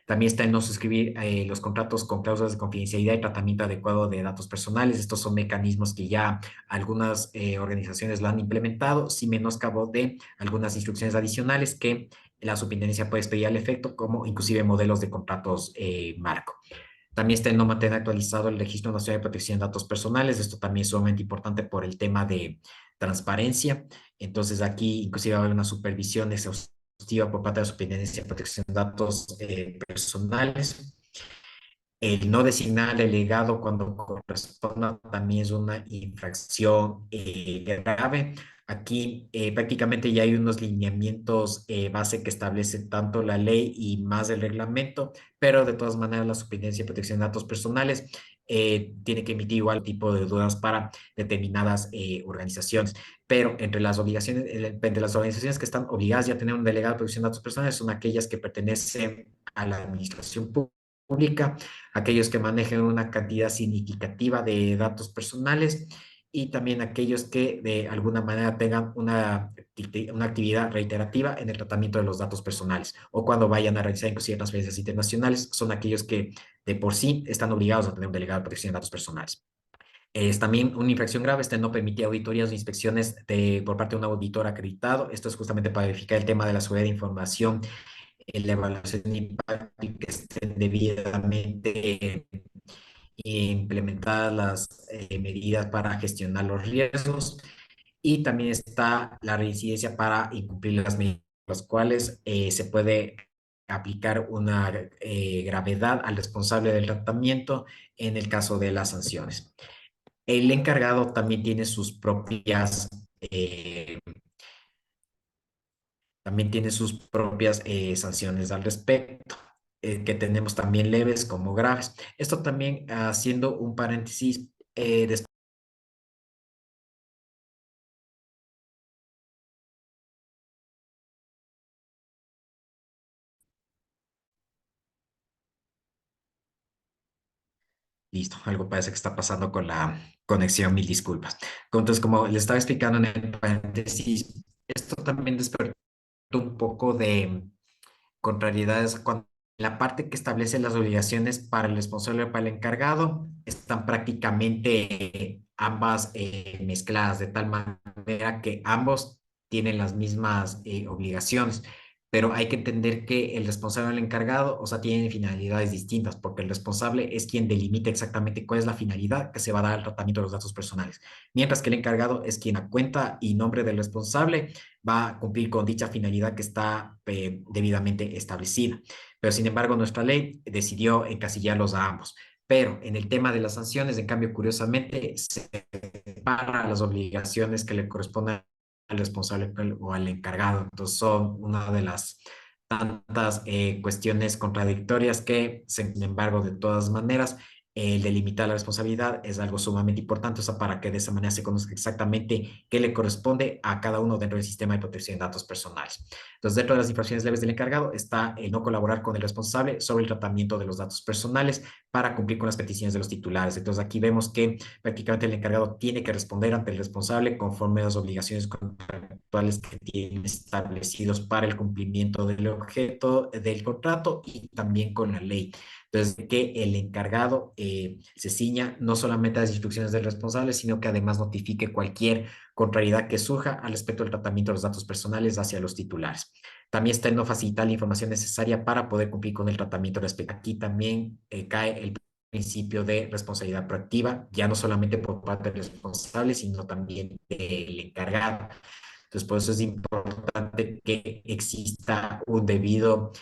También está el no suscribir los contratos con cláusulas de confidencialidad y tratamiento adecuado de datos personales. Estos son mecanismos que ya algunas organizaciones lo han implementado, sin menoscabo de algunas instrucciones adicionales que la superintendencia puede expedir al efecto, como inclusive modelos de contratos marco. También está el no mantener actualizado el Registro Nacional de Protección de Datos Personales. Esto también es sumamente importante por el tema de transparencia. Entonces aquí inclusive va a haber una supervisión exhaustiva por parte de la Superintendencia de Protección de Datos Personales. El no designar al delegado cuando corresponda también es una infracción grave. Aquí prácticamente ya hay unos lineamientos base que establecen tanto la ley y más el reglamento, pero de todas maneras la Superintendencia de Protección de Datos Personales tiene que emitir igual tipo de dudas para determinadas organizaciones. Pero entre las obligaciones, entre las organizaciones que están obligadas ya a tener un delegado de protección de datos personales son aquellas que pertenecen a la administración pública, aquellos que manejen una cantidad significativa de datos personales y también aquellos que de alguna manera tengan una actividad reiterativa en el tratamiento de los datos personales o cuando vayan a realizar inclusive transferencias internacionales, son aquellos que de por sí están obligados a tener un delegado de protección de datos personales. Es también una infracción grave, este no permite auditorías o inspecciones por parte de un auditor acreditado. Esto es justamente para verificar el tema de la seguridad de información, la evaluación de impacto y que estén debidamente implementadas las medidas para gestionar los riesgos y también está la reincidencia para incumplir las medidas, las cuales se puede aplicar una gravedad al responsable del tratamiento en el caso de las sanciones. El encargado también tiene sus propias sanciones al respecto, que tenemos también leves como graves. Esto también haciendo un paréntesis, listo, algo parece que está pasando con la conexión, mil disculpas. Entonces, como les estaba explicando en el paréntesis, esto también despertó un poco de contrariedades cuando la parte que establece las obligaciones para el responsable o para el encargado están prácticamente ambas mezcladas de tal manera que ambos tienen las mismas obligaciones, pero hay que entender que el responsable o el encargado, o sea, tienen finalidades distintas, porque el responsable es quien delimita exactamente cuál es la finalidad que se va a dar al tratamiento de los datos personales, mientras que el encargado es quien a cuenta y nombre del responsable va a cumplir con dicha finalidad que está debidamente establecida. Pero sin embargo, nuestra ley decidió encasillarlos a ambos. Pero en el tema de las sanciones, en cambio, curiosamente, se separa las obligaciones que le corresponden al responsable o al encargado. Entonces son una de las tantas cuestiones contradictorias que, sin embargo, de todas maneras, el delimitar la responsabilidad es algo sumamente importante, o sea, para que de esa manera se conozca exactamente qué le corresponde a cada uno dentro del sistema de protección de datos personales. Entonces, dentro de las infracciones leves del encargado está el no colaborar con el responsable sobre el tratamiento de los datos personales para cumplir con las peticiones de los titulares. Entonces, aquí vemos que prácticamente el encargado tiene que responder ante el responsable conforme a las obligaciones contractuales que tiene establecidos para el cumplimiento del objeto del contrato y también con la ley. Entonces, que el encargado se ciña no solamente a las instrucciones del responsable, sino que además notifique cualquier contrariedad que surja al respecto del tratamiento de los datos personales hacia los titulares. También está el no facilitar la información necesaria para poder cumplir con el tratamiento respecto. Aquí también cae el principio de responsabilidad proactiva, ya no solamente por parte del responsable, sino también del encargado. Entonces, por eso es importante que exista un debido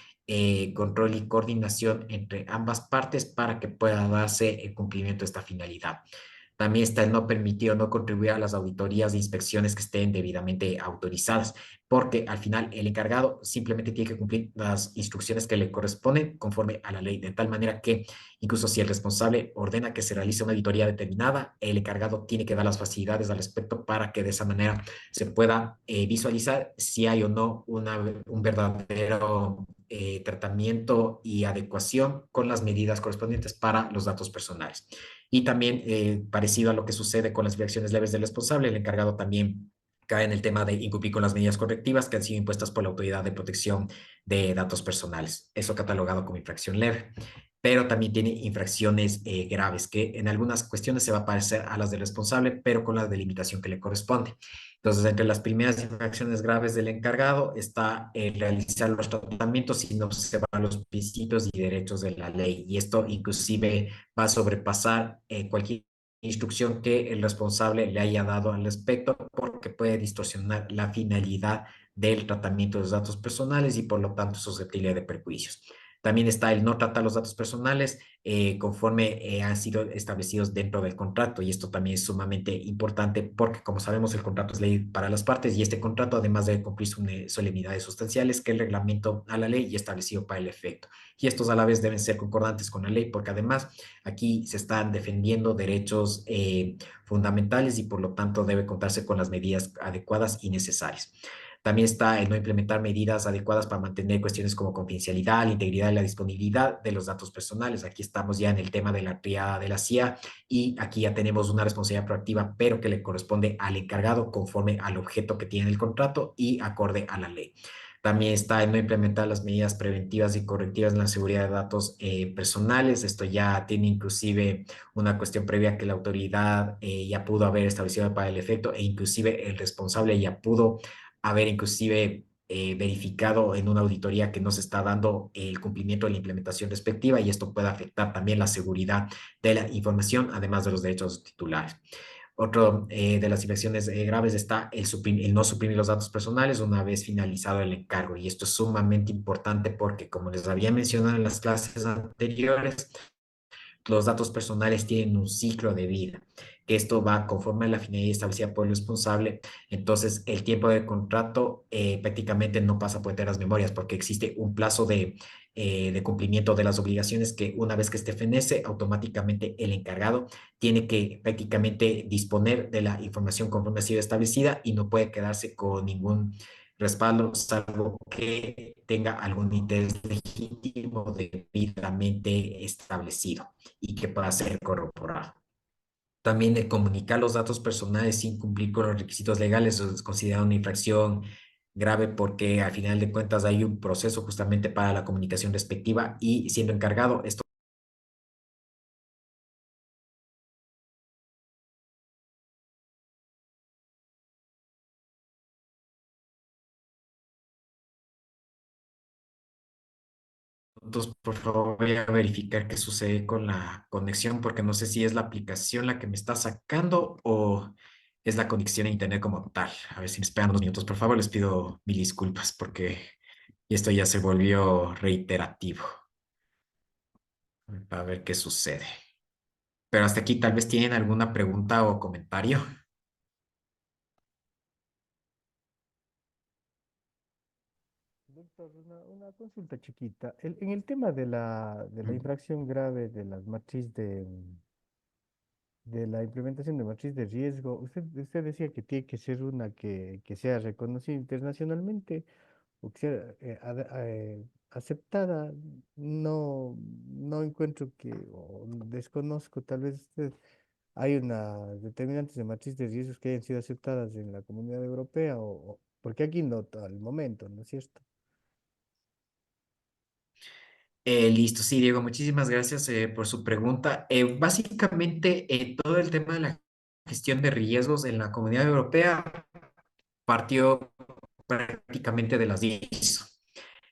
control y coordinación entre ambas partes para que pueda darse el cumplimiento de esta finalidad. También está el no permitir o no contribuir a las auditorías e inspecciones que estén debidamente autorizadas, porque al final el encargado simplemente tiene que cumplir las instrucciones que le corresponden conforme a la ley, de tal manera que incluso si el responsable ordena que se realice una auditoría determinada, el encargado tiene que dar las facilidades al respecto para que de esa manera se pueda visualizar si hay o no un verdadero tratamiento y adecuación con las medidas correspondientes para los datos personales. Y también, parecido a lo que sucede con las infracciones leves del responsable, el encargado también cae en el tema de incumplir con las medidas correctivas que han sido impuestas por la Autoridad de Protección de Datos Personales. Eso catalogado como infracción leve. Pero también tiene infracciones graves, que en algunas cuestiones se va a parecer a las del responsable, pero con la delimitación que le corresponde. Entonces, entre las primeras infracciones graves del encargado está realizar los tratamientos sin observar los principios y derechos de la ley. Y esto inclusive va a sobrepasar cualquier instrucción que el responsable le haya dado al respecto, porque puede distorsionar la finalidad del tratamiento de los datos personales y por lo tanto susceptible de perjuicios. También está el no tratar los datos personales conforme han sido establecidos dentro del contrato, y esto también es sumamente importante porque, como sabemos, el contrato es ley para las partes, y este contrato además debe cumplir solemnidades sustanciales que el reglamento a la ley y establecido para el efecto. Y estos a la vez deben ser concordantes con la ley, porque además aquí se están defendiendo derechos fundamentales y por lo tanto debe contarse con las medidas adecuadas y necesarias. También está el no implementar medidas adecuadas para mantener cuestiones como confidencialidad, la integridad y la disponibilidad de los datos personales. Aquí estamos ya en el tema de la triada de la CIA, y aquí ya tenemos una responsabilidad proactiva, pero que le corresponde al encargado conforme al objeto que tiene el contrato y acorde a la ley. También está el no implementar las medidas preventivas y correctivas en la seguridad de datos personales. Esto ya tiene inclusive una cuestión previa que la autoridad ya pudo haber establecido para el efecto, e inclusive el responsable ya pudo haber inclusive verificado en una auditoría que no se está dando el cumplimiento de la implementación respectiva, y esto puede afectar también la seguridad de la información, además de los derechos titulares. Otro de las infracciones graves está el no suprimir los datos personales una vez finalizado el encargo. Y esto es sumamente importante porque, como les había mencionado en las clases anteriores, los datos personales tienen un ciclo de vida, que esto va conforme a la finalidad establecida por el responsable. Entonces, el tiempo del contrato prácticamente no pasa por enteras memorias, porque existe un plazo de cumplimiento de las obligaciones que, una vez que este fenece, automáticamente el encargado tiene que prácticamente disponer de la información conforme ha sido establecida y no puede quedarse con ningún respaldo, salvo que tenga algún interés legítimo debidamente establecido y que pueda ser corroborado. También de comunicar los datos personales sin cumplir con los requisitos legales es considerado una infracción grave, porque al final de cuentas hay un proceso justamente para la comunicación respectiva, y siendo encargado, esto entonces, por favor, voy a verificar qué sucede con la conexión, porque no sé si es la aplicación la que me está sacando o es la conexión a internet como tal. A ver si me esperan unos minutos, por favor, les pido mil disculpas porque esto ya se volvió reiterativo. A ver qué sucede. Pero hasta aquí tal vez tienen alguna pregunta o comentario. Doctor, una consulta chiquita. En el tema de la infracción grave de las matriz de la implementación de matriz de riesgo, usted decía que tiene que ser una que sea reconocida internacionalmente o que sea aceptada. No, no encuentro o desconozco, tal vez hay unas determinantes de matriz de riesgos que hayan sido aceptadas en la Comunidad Europea, porque aquí no al momento, ¿no es cierto? Listo, sí, Diego, muchísimas gracias por su pregunta. Básicamente, todo el tema de la gestión de riesgos en la Comunidad Europea partió prácticamente de las ISO.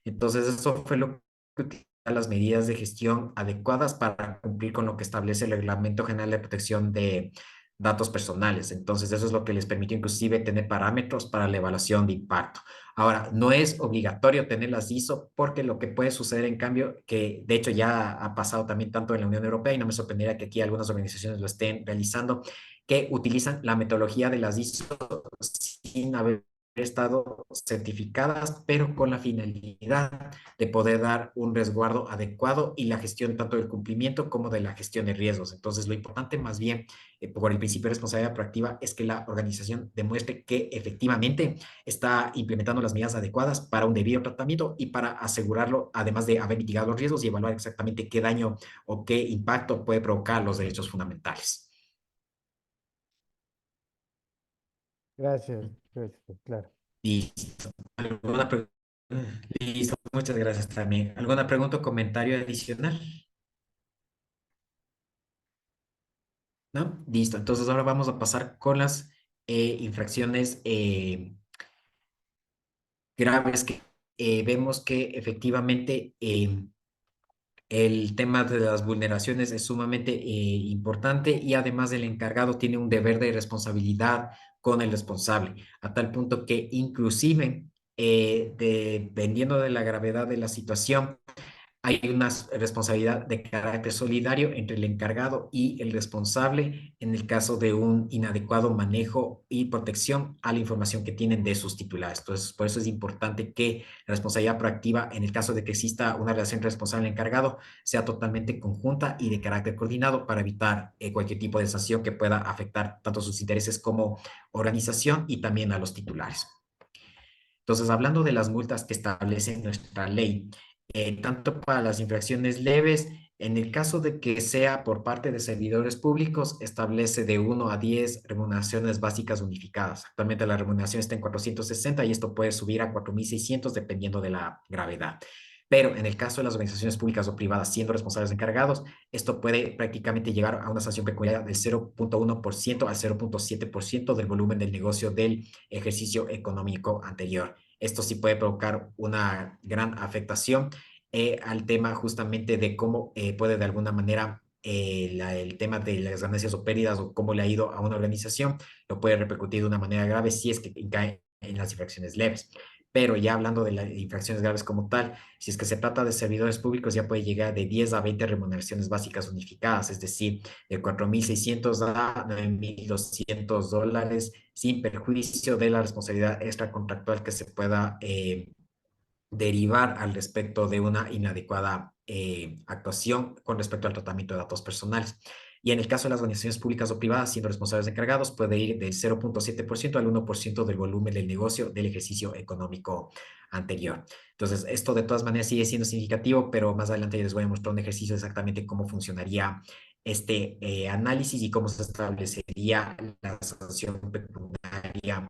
Entonces, eso fue lo que utilizó las medidas de gestión adecuadas para cumplir con lo que establece el Reglamento General de Protección de Datos Personales. Entonces, eso es lo que les permitió inclusive tener parámetros para la evaluación de impacto. Ahora, no es obligatorio tener las ISO porque lo que puede suceder en cambio, que de hecho ya ha pasado también tanto en la Unión Europea y no me sorprendería que aquí algunas organizaciones lo estén realizando, que utilizan la metodología de las ISO sin haber estado certificadas, pero con la finalidad de poder dar un resguardo adecuado y la gestión tanto del cumplimiento como de la gestión de riesgos. Entonces, lo importante más bien, por el principio de responsabilidad proactiva, es que la organización demuestre que efectivamente está implementando las medidas adecuadas para un debido tratamiento y para asegurarlo, además de haber mitigado los riesgos y evaluar exactamente qué daño o qué impacto puede provocar los derechos fundamentales. Gracias, gracias, claro. Listo. ¿Alguna pre- Listo, muchas gracias también. ¿Alguna pregunta o comentario adicional? ¿No? Listo. Entonces ahora vamos a pasar con las infracciones graves que vemos que efectivamente el tema de las vulneraciones es sumamente importante y además el encargado tiene un deber de responsabilidad con el responsable, a tal punto que inclusive dependiendo de la gravedad de la situación, hay una responsabilidad de carácter solidario entre el encargado y el responsable en el caso de un inadecuado manejo y protección a la información que tienen de sus titulares. Entonces, por eso es importante que la responsabilidad proactiva, en el caso de que exista una relación responsable-encargado, sea totalmente conjunta y de carácter coordinado para evitar cualquier tipo de sanción que pueda afectar tanto sus intereses como organización y también a los titulares. Entonces, hablando de las multas que establece nuestra ley, tanto para las infracciones leves, en el caso de que sea por parte de servidores públicos, establece de 1 a 10 remuneraciones básicas unificadas. Actualmente la remuneración está en 460 y esto puede subir a 4.600 dependiendo de la gravedad. Pero en el caso de las organizaciones públicas o privadas siendo responsables encargados, esto puede prácticamente llegar a una sanción pecuniaria del 0.1% al 0.7% del volumen del negocio del ejercicio económico anterior. Esto sí puede provocar una gran afectación al tema justamente de cómo puede de alguna manera el tema de las ganancias o pérdidas o cómo le ha ido a una organización, lo puede repercutir de una manera grave si es que cae en las infracciones leves. Pero ya hablando de las infracciones graves como tal, si es que se trata de servidores públicos, ya puede llegar de 10 a 20 remuneraciones básicas unificadas, es decir, de 4.600 a $9.200 sin perjuicio de la responsabilidad extracontractual que se pueda derivar al respecto de una inadecuada actuación con respecto al tratamiento de datos personales. Y en el caso de las organizaciones públicas o privadas, siendo responsables encargados, puede ir del 0.7% al 1% del volumen del negocio del ejercicio económico anterior. Entonces, esto de todas maneras sigue siendo significativo, pero más adelante les voy a mostrar un ejercicio exactamente cómo funcionaría este análisis y cómo se establecería la sanción pecuniaria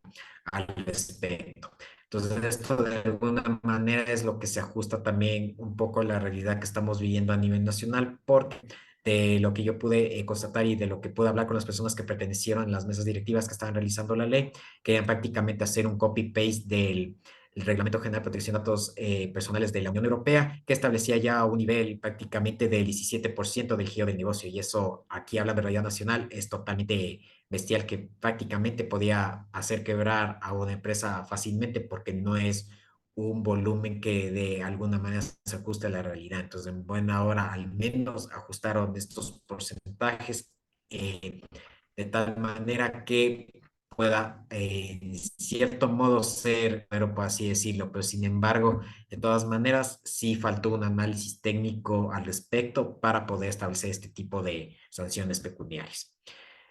al respecto. Entonces, esto de alguna manera es lo que se ajusta también un poco a la realidad que estamos viviendo a nivel nacional, porque de lo que yo pude constatar y de lo que pude hablar con las personas que pertenecieron a las mesas directivas que estaban realizando la ley, querían prácticamente hacer un copy-paste del el Reglamento General de Protección de Datos Personales de la Unión Europea, que establecía ya un nivel prácticamente del 17% del giro del negocio. Y eso, aquí habla de realidad nacional, es totalmente bestial que prácticamente podía hacer quebrar a una empresa fácilmente porque no es un volumen que de alguna manera se ajuste a la realidad. Entonces, en buena hora al menos ajustaron estos porcentajes de tal manera que pueda, en cierto modo, ser, pero por así decirlo, pero sin embargo, de todas maneras, sí faltó un análisis técnico al respecto para poder establecer este tipo de sanciones pecuniarias.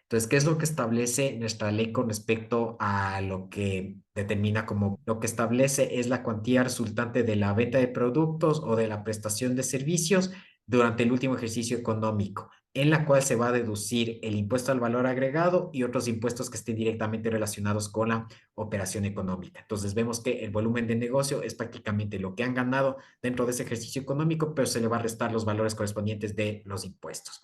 Entonces, ¿qué es lo que establece nuestra ley con respecto a lo que determina como lo que establece es la cuantía resultante de la venta de productos o de la prestación de servicios durante el último ejercicio económico, en la cual se va a deducir el impuesto al valor agregado y otros impuestos que estén directamente relacionados con la operación económica? Entonces, vemos que el volumen de negocio es prácticamente lo que han ganado dentro de ese ejercicio económico, pero se le va a restar los valores correspondientes de los impuestos.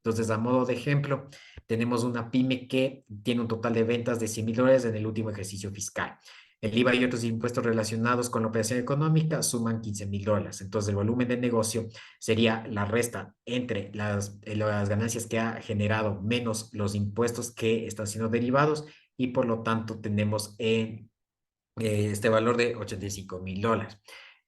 Entonces, a modo de ejemplo, tenemos una pyme que tiene un total de ventas de $100,000 en el último ejercicio fiscal. El IVA y otros impuestos relacionados con la operación económica suman $15,000. Entonces, el volumen de negocio sería la resta entre las ganancias que ha generado menos los impuestos que están siendo derivados, y por lo tanto tenemos este valor de $85,000.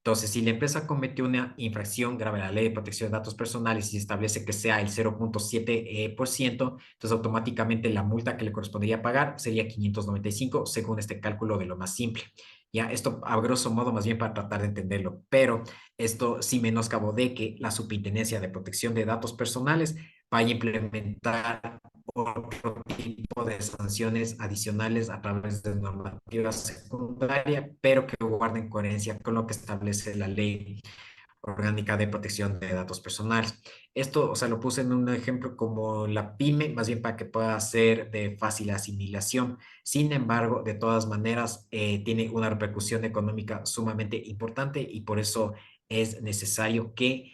Entonces, si la empresa cometió una infracción grave a la ley de protección de datos personales y se establece que sea el 0,7%, entonces automáticamente la multa que le correspondería pagar sería 595, según este cálculo de lo más simple. Ya, esto a grosso modo, más bien para tratar de entenderlo, pero esto sí menoscabo de que la Superintendencia de Protección de Datos Personales vaya a implementar otro tipo de sanciones adicionales a través de normativa secundaria, pero que guarden coherencia con lo que establece la ley orgánica de protección de datos personales. Esto, o sea, lo puse en un ejemplo como la pyme, más bien para que pueda ser de fácil asimilación. Sin embargo, de todas maneras, tiene una repercusión económica sumamente importante, y por eso es necesario que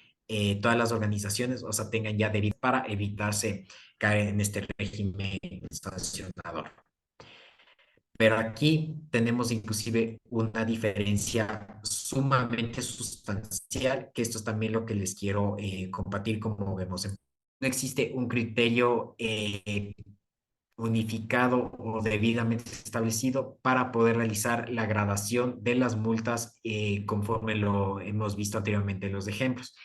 todas las organizaciones, o sea, tengan ya debido para evitarse caer en este régimen sancionador. Pero aquí tenemos inclusive una diferencia sumamente sustancial, que esto es también lo que les quiero compartir. Como vemos, no existe un criterio unificado o debidamente establecido para poder realizar la gradación de las multas, conforme lo hemos visto anteriormente en los ejemplos.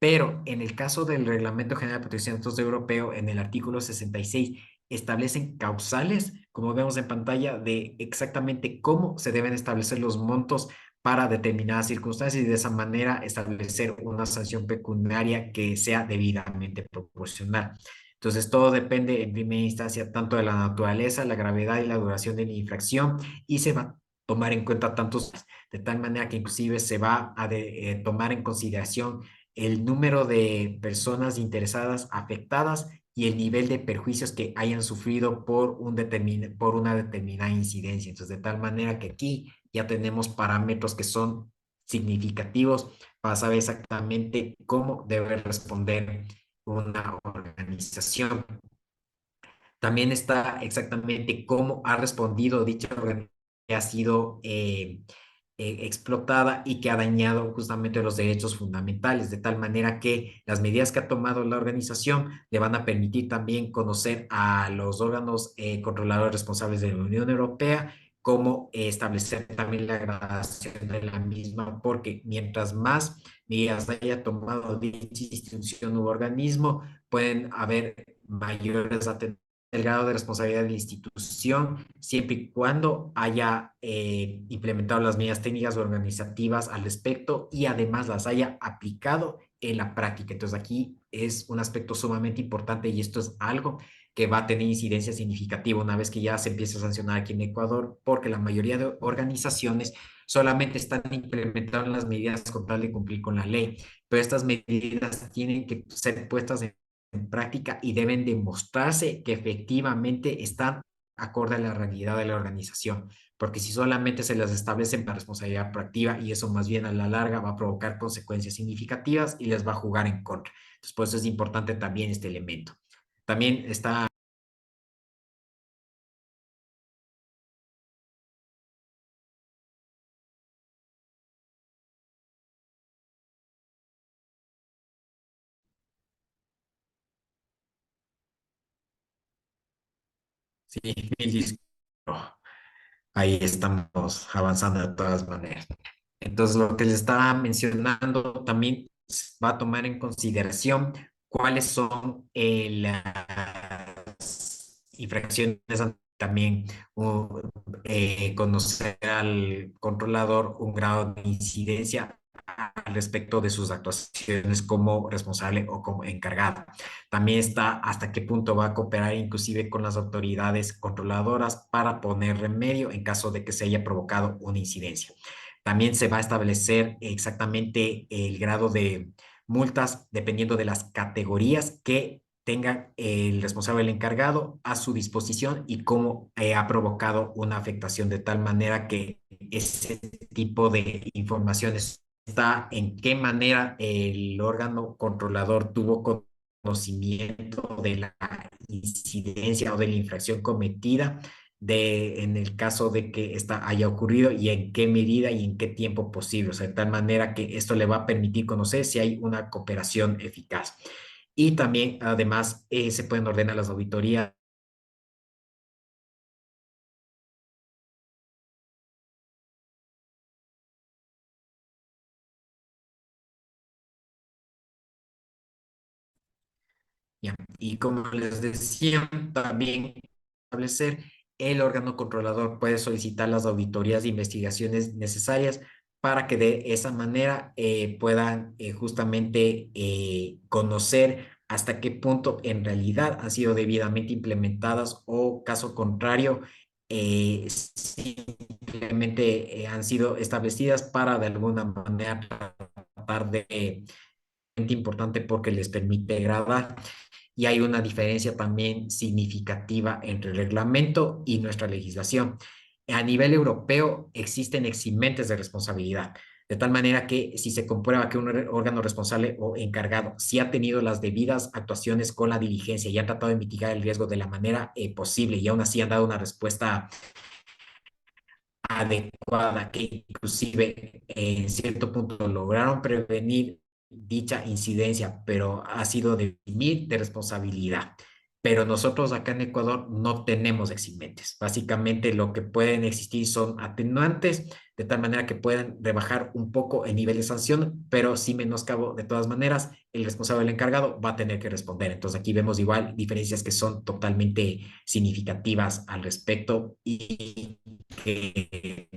Pero en el caso del Reglamento General de Protección de Datos Europeo, en el artículo 66, establecen causales, como vemos en pantalla, de exactamente cómo se deben establecer los montos para determinadas circunstancias, y de esa manera establecer una sanción pecuniaria que sea debidamente proporcional. Entonces, todo depende en primera instancia tanto de la naturaleza, la gravedad y la duración de la infracción, y se va a tomar en cuenta tantos, de tal manera que inclusive se va a tomar en consideración el número de personas interesadas afectadas y el nivel de perjuicios que hayan sufrido por una determinada incidencia. Entonces, de tal manera que aquí ya tenemos parámetros que son significativos para saber exactamente cómo debe responder una organización. También está exactamente cómo ha respondido dicha organización que ha sido explotada y que ha dañado justamente los derechos fundamentales, de tal manera que las medidas que ha tomado la organización le van a permitir también conocer a los órganos controladores responsables de la Unión Europea, cómo establecer también la gradación de la misma, porque mientras más medidas haya tomado dicha institución u organismo, pueden haber mayores atenciones el grado de responsabilidad de la institución, siempre y cuando haya implementado las medidas técnicas o organizativas al respecto, y además las haya aplicado en la práctica. Entonces, aquí es un aspecto sumamente importante, y esto es algo que va a tener incidencia significativa una vez que ya se empiece a sancionar aquí en Ecuador, porque la mayoría de organizaciones solamente están implementando las medidas con tal de cumplir con la ley, pero estas medidas tienen que ser puestas en práctica y deben demostrarse que efectivamente están acorde a la realidad de la organización, porque si solamente se las establecen para responsabilidad proactiva, y eso más bien a la larga va a provocar consecuencias significativas y les va a jugar en contra. Entonces, por eso es importante también este elemento. También está... Sí, mil disculpas. Ahí estamos avanzando de todas maneras. Entonces, lo que les estaba mencionando también va a tomar en consideración cuáles son las infracciones también conocer al controlador un grado de incidencia al respecto de sus actuaciones como responsable o como encargado. También está hasta qué punto va a cooperar inclusive con las autoridades controladoras para poner remedio en caso de que se haya provocado una incidencia. También se va a establecer exactamente el grado de multas dependiendo de las categorías que tenga el responsable, el encargado, a su disposición y cómo ha provocado una afectación de tal manera que ese tipo de informaciones está en qué manera el órgano controlador tuvo conocimiento de la incidencia o de la infracción cometida en el caso de que esta haya ocurrido y en qué medida y en qué tiempo posible, o sea, de tal manera que esto le va a permitir conocer si hay una cooperación eficaz. Y también, además, se pueden ordenar las auditorías ya. Y como les decía, también establecer el órgano controlador puede solicitar las auditorías de investigaciones necesarias para que de esa manera puedan justamente conocer hasta qué punto en realidad han sido debidamente implementadas o caso contrario, simplemente han sido establecidas para de alguna manera tratar de importante porque les permite grabar y hay una diferencia también significativa entre el reglamento y nuestra legislación. A nivel europeo existen eximentes de responsabilidad, de tal manera que si se comprueba que un órgano responsable o encargado sí ha tenido las debidas actuaciones con la diligencia y ha tratado de mitigar el riesgo de la manera posible y aún así han dado una respuesta adecuada, que inclusive en cierto punto lograron prevenir dicha incidencia, pero ha sido de eximir de responsabilidad. Pero nosotros acá en Ecuador no tenemos eximentes. Básicamente lo que pueden existir son atenuantes, de tal manera que pueden rebajar un poco el nivel de sanción, pero si menoscabo, de todas maneras, el responsable del encargado va a tener que responder. Entonces aquí vemos igual diferencias que son totalmente significativas al respecto y que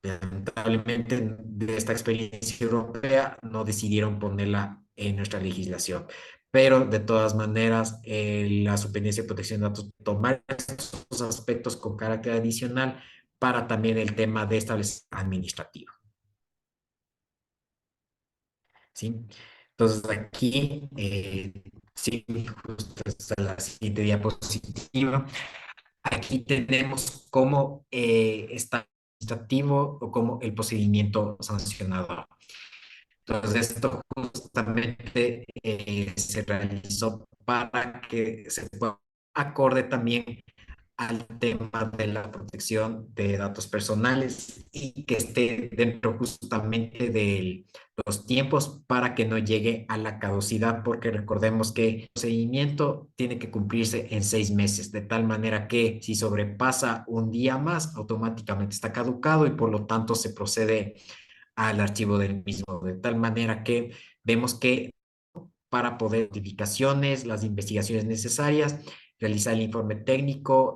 lamentablemente de esta experiencia europea no decidieron ponerla en nuestra legislación. Pero de todas maneras, la Superintendencia de Protección de Datos tomar estos aspectos con carácter adicional para también el tema de establecimiento administrativo. ¿Sí? Entonces aquí, sí, justo está la siguiente diapositiva. Aquí tenemos cómo está administrativo o como el procedimiento sancionador. Entonces, esto justamente se realizó para que se pueda acorde también al tema de la protección de datos personales y que esté dentro justamente de los tiempos para que no llegue a la caducidad, porque recordemos que el procedimiento tiene que cumplirse en 6 meses, de tal manera que si sobrepasa un día más, automáticamente está caducado y por lo tanto se procede al archivo del mismo, de tal manera que vemos que para poder notificaciones, las investigaciones necesarias, realizar el informe técnico,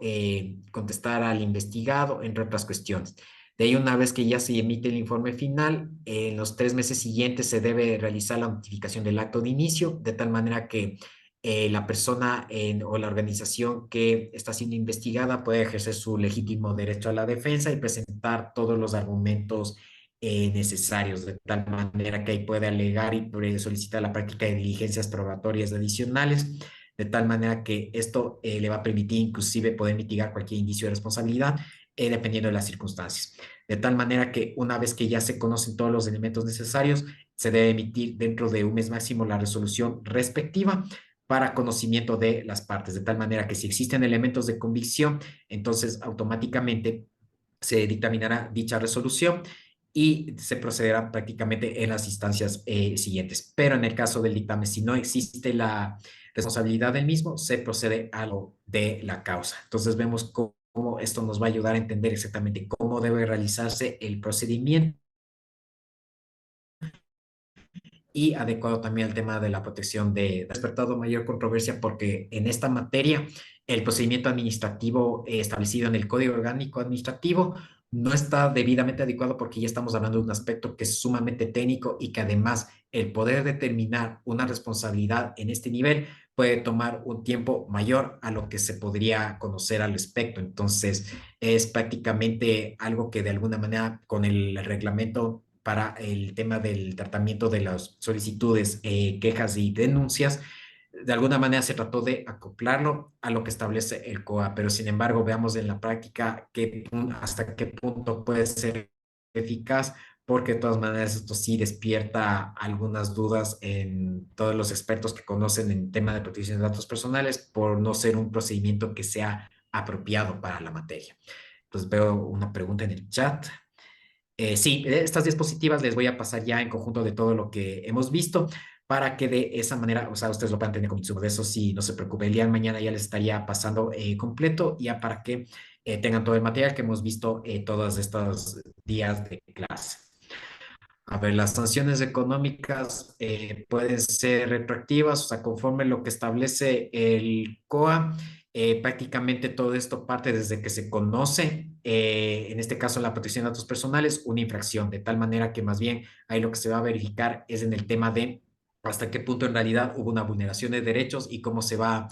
contestar al investigado, entre otras cuestiones. De ahí, una vez que ya se emite el informe final, en los 3 meses siguientes se debe realizar la notificación del acto de inicio, de tal manera que la persona o la organización que está siendo investigada puede ejercer su legítimo derecho a la defensa y presentar todos los argumentos necesarios, de tal manera que ahí puede alegar y puede solicitar la práctica de diligencias probatorias adicionales, de tal manera que esto le va a permitir inclusive poder mitigar cualquier indicio de responsabilidad, dependiendo de las circunstancias. De tal manera que una vez que ya se conocen todos los elementos necesarios, se debe emitir dentro de un mes máximo la resolución respectiva para conocimiento de las partes, de tal manera que si existen elementos de convicción, entonces automáticamente se dictaminará dicha resolución y se procederá prácticamente en las instancias siguientes. Pero en el caso del dictamen, si no existe la responsabilidad del mismo, se procede a lo de la causa. Entonces vemos cómo esto nos va a ayudar a entender exactamente cómo debe realizarse el procedimiento y adecuado también al tema de la protección de... Ha despertado mayor controversia porque en esta materia el procedimiento administrativo establecido en el Código Orgánico Administrativo no está debidamente adecuado porque ya estamos hablando de un aspecto que es sumamente técnico y que además el poder determinar una responsabilidad en este nivel puede tomar un tiempo mayor a lo que se podría conocer al respecto. Entonces, es prácticamente algo que de alguna manera con el reglamento para el tema del tratamiento de las solicitudes, quejas y denuncias, de alguna manera se trató de acoplarlo a lo que establece el COA, pero sin embargo veamos en la práctica hasta qué punto puede ser eficaz, porque de todas maneras esto sí despierta algunas dudas en todos los expertos que conocen en tema de protección de datos personales por no ser un procedimiento que sea apropiado para la materia. Entonces veo una pregunta en el chat. Sí, estas diapositivas les voy a pasar ya en conjunto de todo lo que hemos visto para que de esa manera, o sea, ustedes lo puedan tener como insumo. De eso sí, no se preocupe, el día de mañana ya les estaría pasando completo, ya para que tengan todo el material que hemos visto todos estos días de clase. A ver, las sanciones económicas pueden ser retroactivas, o sea, conforme lo que establece el COA, prácticamente todo esto parte desde que se conoce, en este caso la protección de datos personales, una infracción, de tal manera que más bien ahí lo que se va a verificar es en el tema de hasta qué punto en realidad hubo una vulneración de derechos y cómo se va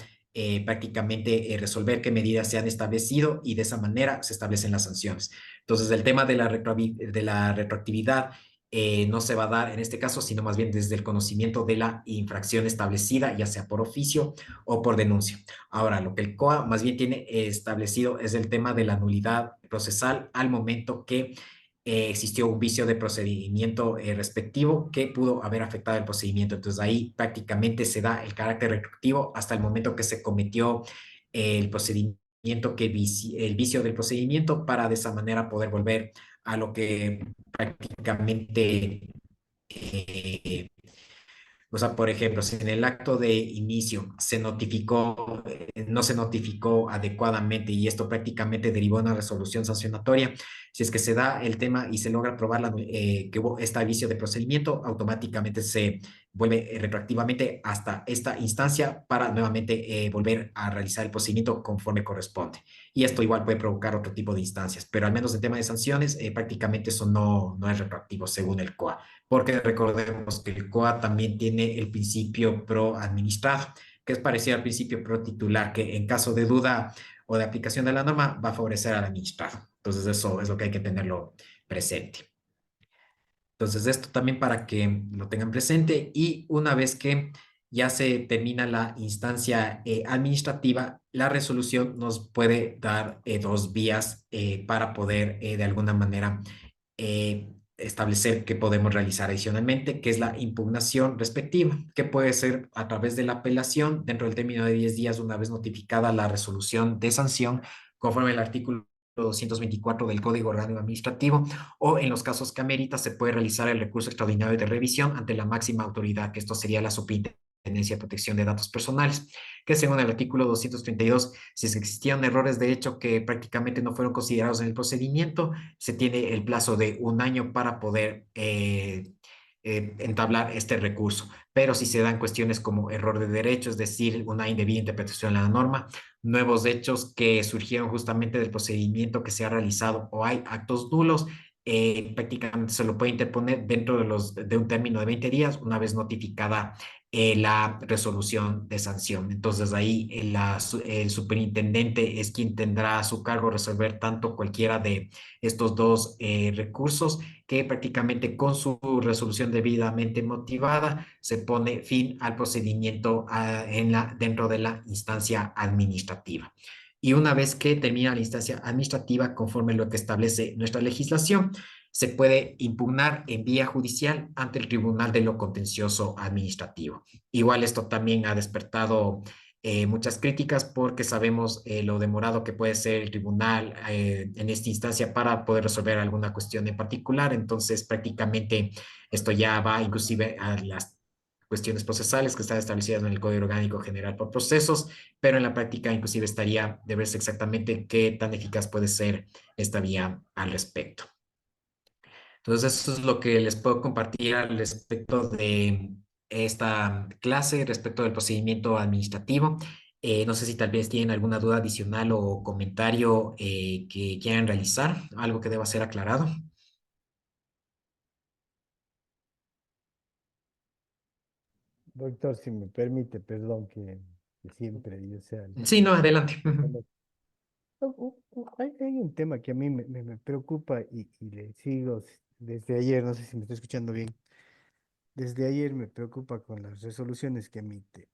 prácticamente resolver, qué medidas se han establecido y de esa manera se establecen las sanciones. Entonces, el tema de de la retroactividad no se va a dar en este caso, sino más bien desde el conocimiento de la infracción establecida, ya sea por oficio o por denuncia. Ahora, lo que el COA más bien tiene establecido es el tema de la nulidad procesal al momento que existió un vicio de procedimiento respectivo que pudo haber afectado el procedimiento. Entonces ahí prácticamente se da el carácter retroactivo hasta el momento que se cometió el procedimiento, el vicio del procedimiento para de esa manera poder volver a lo que prácticamente o sea, por ejemplo, si en el acto de inicio se notificó, no se notificó adecuadamente y esto prácticamente derivó en una resolución sancionatoria, si es que se da el tema y se logra probar que hubo este vicio de procedimiento, automáticamente se vuelve retroactivamente hasta esta instancia para nuevamente volver a realizar el procedimiento conforme corresponde. Y esto igual puede provocar otro tipo de instancias, pero al menos en tema de sanciones, prácticamente eso no es retroactivo según el COA, porque recordemos que el COA también tiene el principio pro administrado, que es parecido al principio pro titular, que en caso de duda o de aplicación de la norma va a favorecer al administrado. Entonces eso es lo que hay que tenerlo presente. Entonces esto también para que lo tengan presente y una vez que ya se termina la instancia administrativa, la resolución nos puede dar dos vías para poder de alguna manera establecer qué podemos realizar adicionalmente, que es la impugnación respectiva, que puede ser a través de la apelación dentro del término de 10 días una vez notificada la resolución de sanción conforme al artículo 224 del Código Orgánico Administrativo, o en los casos que amerita se puede realizar el recurso extraordinario de revisión ante la máxima autoridad, que esto sería la Superintendencia de Protección de Datos Personales, que según el artículo 232, si existían errores de hecho que prácticamente no fueron considerados en el procedimiento, se tiene el plazo de un año para poder entablar este recurso. Pero si se dan cuestiones como error de derecho, es decir, una indebida interpretación de la norma, nuevos hechos que surgieron justamente del procedimiento que se ha realizado o hay actos nulos, prácticamente se lo puede interponer dentro de un término de 20 días, una vez notificada la resolución de sanción. Entonces ahí el superintendente es quien tendrá a su cargo resolver tanto cualquiera de estos dos recursos, que prácticamente con su resolución debidamente motivada se pone fin al procedimiento dentro de la instancia administrativa. Y una vez que termina la instancia administrativa, conforme lo que establece nuestra legislación, se puede impugnar en vía judicial ante el Tribunal de lo Contencioso Administrativo. Igual esto también ha despertado muchas críticas porque sabemos lo demorado que puede ser el tribunal en esta instancia para poder resolver alguna cuestión en particular. Entonces, prácticamente esto ya va inclusive a las cuestiones procesales que están establecidas en el Código Orgánico General por Procesos, pero en la práctica inclusive estaría de verse exactamente qué tan eficaz puede ser esta vía al respecto. Entonces, eso es lo que les puedo compartir al respecto de esta clase, respecto del procedimiento administrativo. No sé si tal vez tienen alguna duda adicional o comentario que quieran realizar, algo que deba ser aclarado. Doctor, si me permite, perdón que siempre yo sea Sí, no, adelante. el- hay un tema que a mí me preocupa y le sigo desde ayer, no sé si me está escuchando bien. Desde ayer me preocupa con las resoluciones que emite.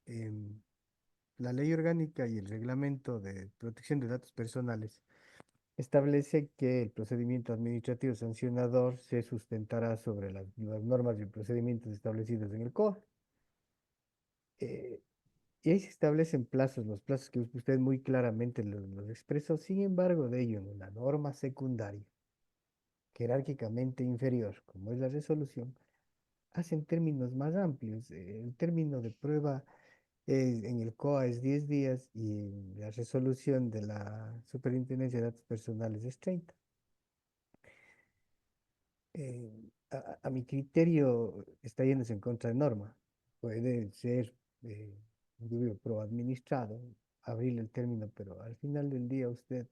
La ley orgánica y el reglamento de protección de datos personales establece que el procedimiento administrativo sancionador se sustentará sobre las normas y procedimientos establecidos en el COA. Eh, y ahí se establecen plazos, los plazos que usted muy claramente los expresó. Sin embargo, de ello, en una norma secundaria, jerárquicamente inferior, como es la resolución, hacen términos más amplios. El término de prueba en el COA es 10 días y en la resolución de la Superintendencia de Datos Personales es 30. A mi criterio está yéndose en contra de norma. Puede ser un dubio pro administrado, abrir el término, pero al final del día usted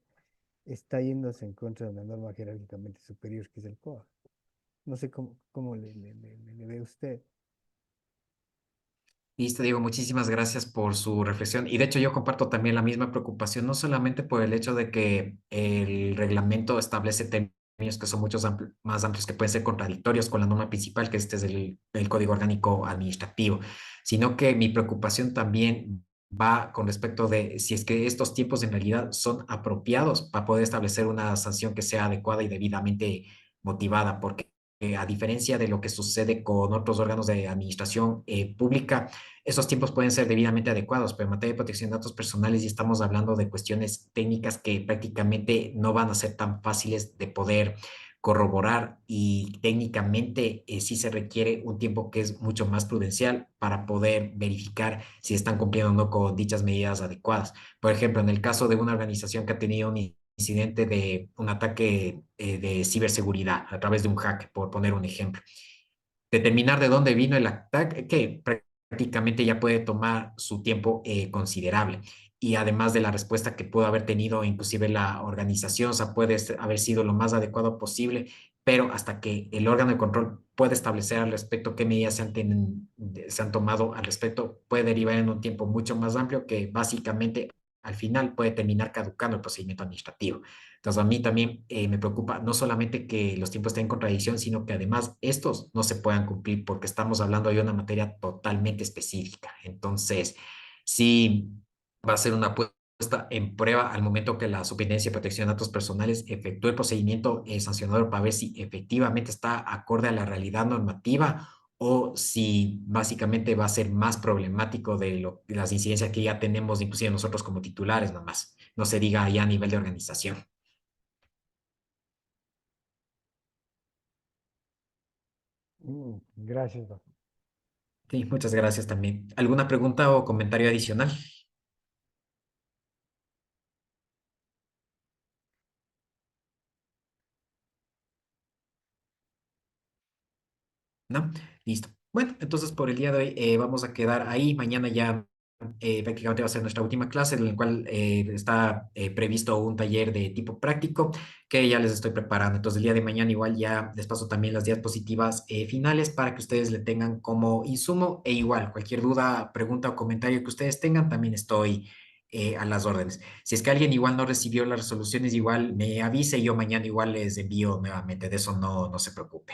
está yéndose en contra de una norma jerárquicamente superior que es el COA. No sé cómo le ve usted. Listo, Diego, muchísimas gracias por su reflexión. Y de hecho yo comparto también la misma preocupación, no solamente por el hecho de que el reglamento establece términos que son más amplios que pueden ser contradictorios con la norma principal, que este es el Código Orgánico Administrativo, sino que mi preocupación también va con respecto de si es que estos tiempos en realidad son apropiados para poder establecer una sanción que sea adecuada y debidamente motivada, porque a diferencia de lo que sucede con otros órganos de administración pública, esos tiempos pueden ser debidamente adecuados, pero en materia de protección de datos personales y estamos hablando de cuestiones técnicas que prácticamente no van a ser tan fáciles de poder corroborar y técnicamente sí se requiere un tiempo que es mucho más prudencial para poder verificar si están cumpliendo o no con dichas medidas adecuadas. Por ejemplo, en el caso de una organización que ha tenido un incidente de un ataque de ciberseguridad a través de un hack, por poner un ejemplo, determinar de dónde vino el ataque, que prácticamente ya puede tomar su tiempo considerable. Y además de la respuesta que pudo haber tenido inclusive la organización, o sea, puede haber sido lo más adecuado posible, pero hasta que el órgano de control puede establecer al respecto qué medidas se han tomado al respecto, puede derivar en un tiempo mucho más amplio que básicamente al final puede terminar caducando el procedimiento administrativo. Entonces, a mí también me preocupa no solamente que los tiempos estén en contradicción, sino que además estos no se puedan cumplir porque estamos hablando de una materia totalmente específica. Entonces, sí va a ser una puesta en prueba al momento que la Superintendencia de Protección de Datos Personales efectúe el procedimiento sancionador para ver si efectivamente está acorde a la realidad normativa o si básicamente va a ser más problemático de las incidencias que ya tenemos, inclusive nosotros como titulares nomás, no se diga ya a nivel de organización. Gracias, doctor. Sí, muchas gracias también. ¿Alguna pregunta o comentario adicional? ¿No? Listo. Bueno, entonces por el día de hoy vamos a quedar ahí. Mañana ya prácticamente va a ser nuestra última clase, en la cual está previsto un taller de tipo práctico que ya les estoy preparando. Entonces el día de mañana igual ya les paso también las diapositivas finales para que ustedes le tengan como insumo e igual cualquier duda, pregunta o comentario que ustedes tengan, también estoy a las órdenes. Si es que alguien igual no recibió las resoluciones, igual me avise y yo mañana igual les envío nuevamente. De eso no se preocupe.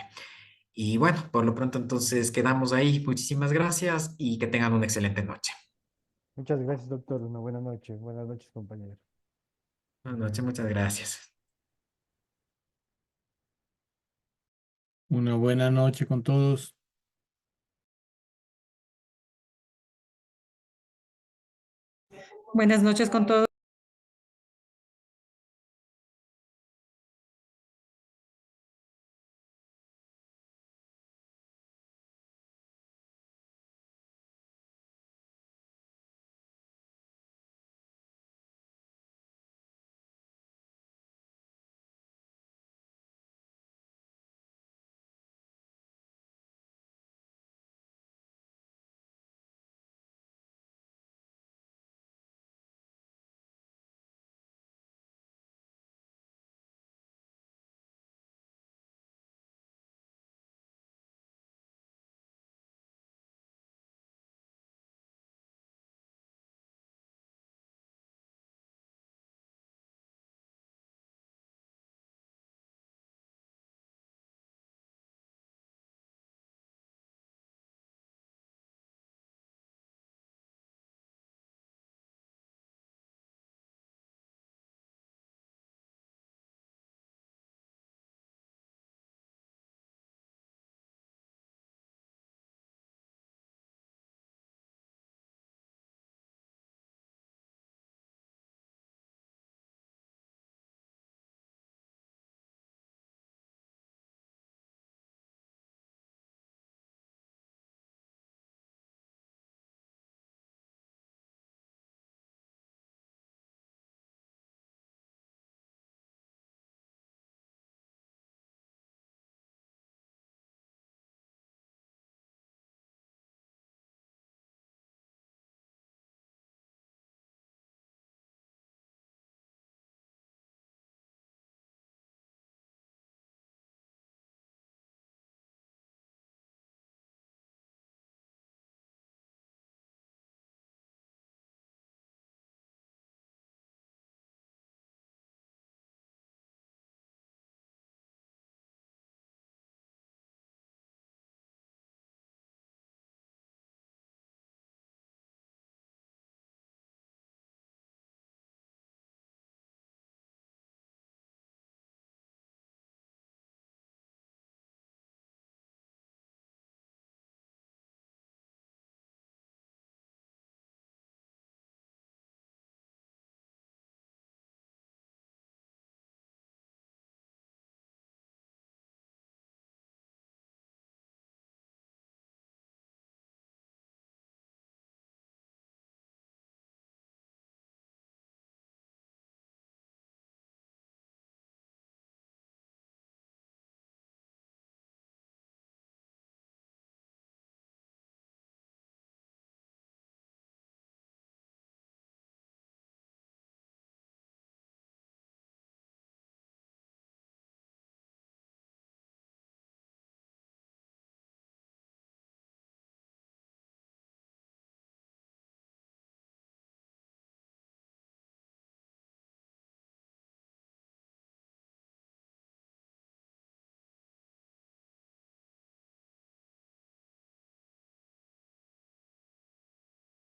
Y bueno, por lo pronto entonces quedamos ahí. Muchísimas gracias y que tengan una excelente noche. Muchas gracias, doctor. Una buena noche. Buenas noches, compañero. Buenas noches, muchas gracias. Una buena noche con todos. Buenas noches con todos.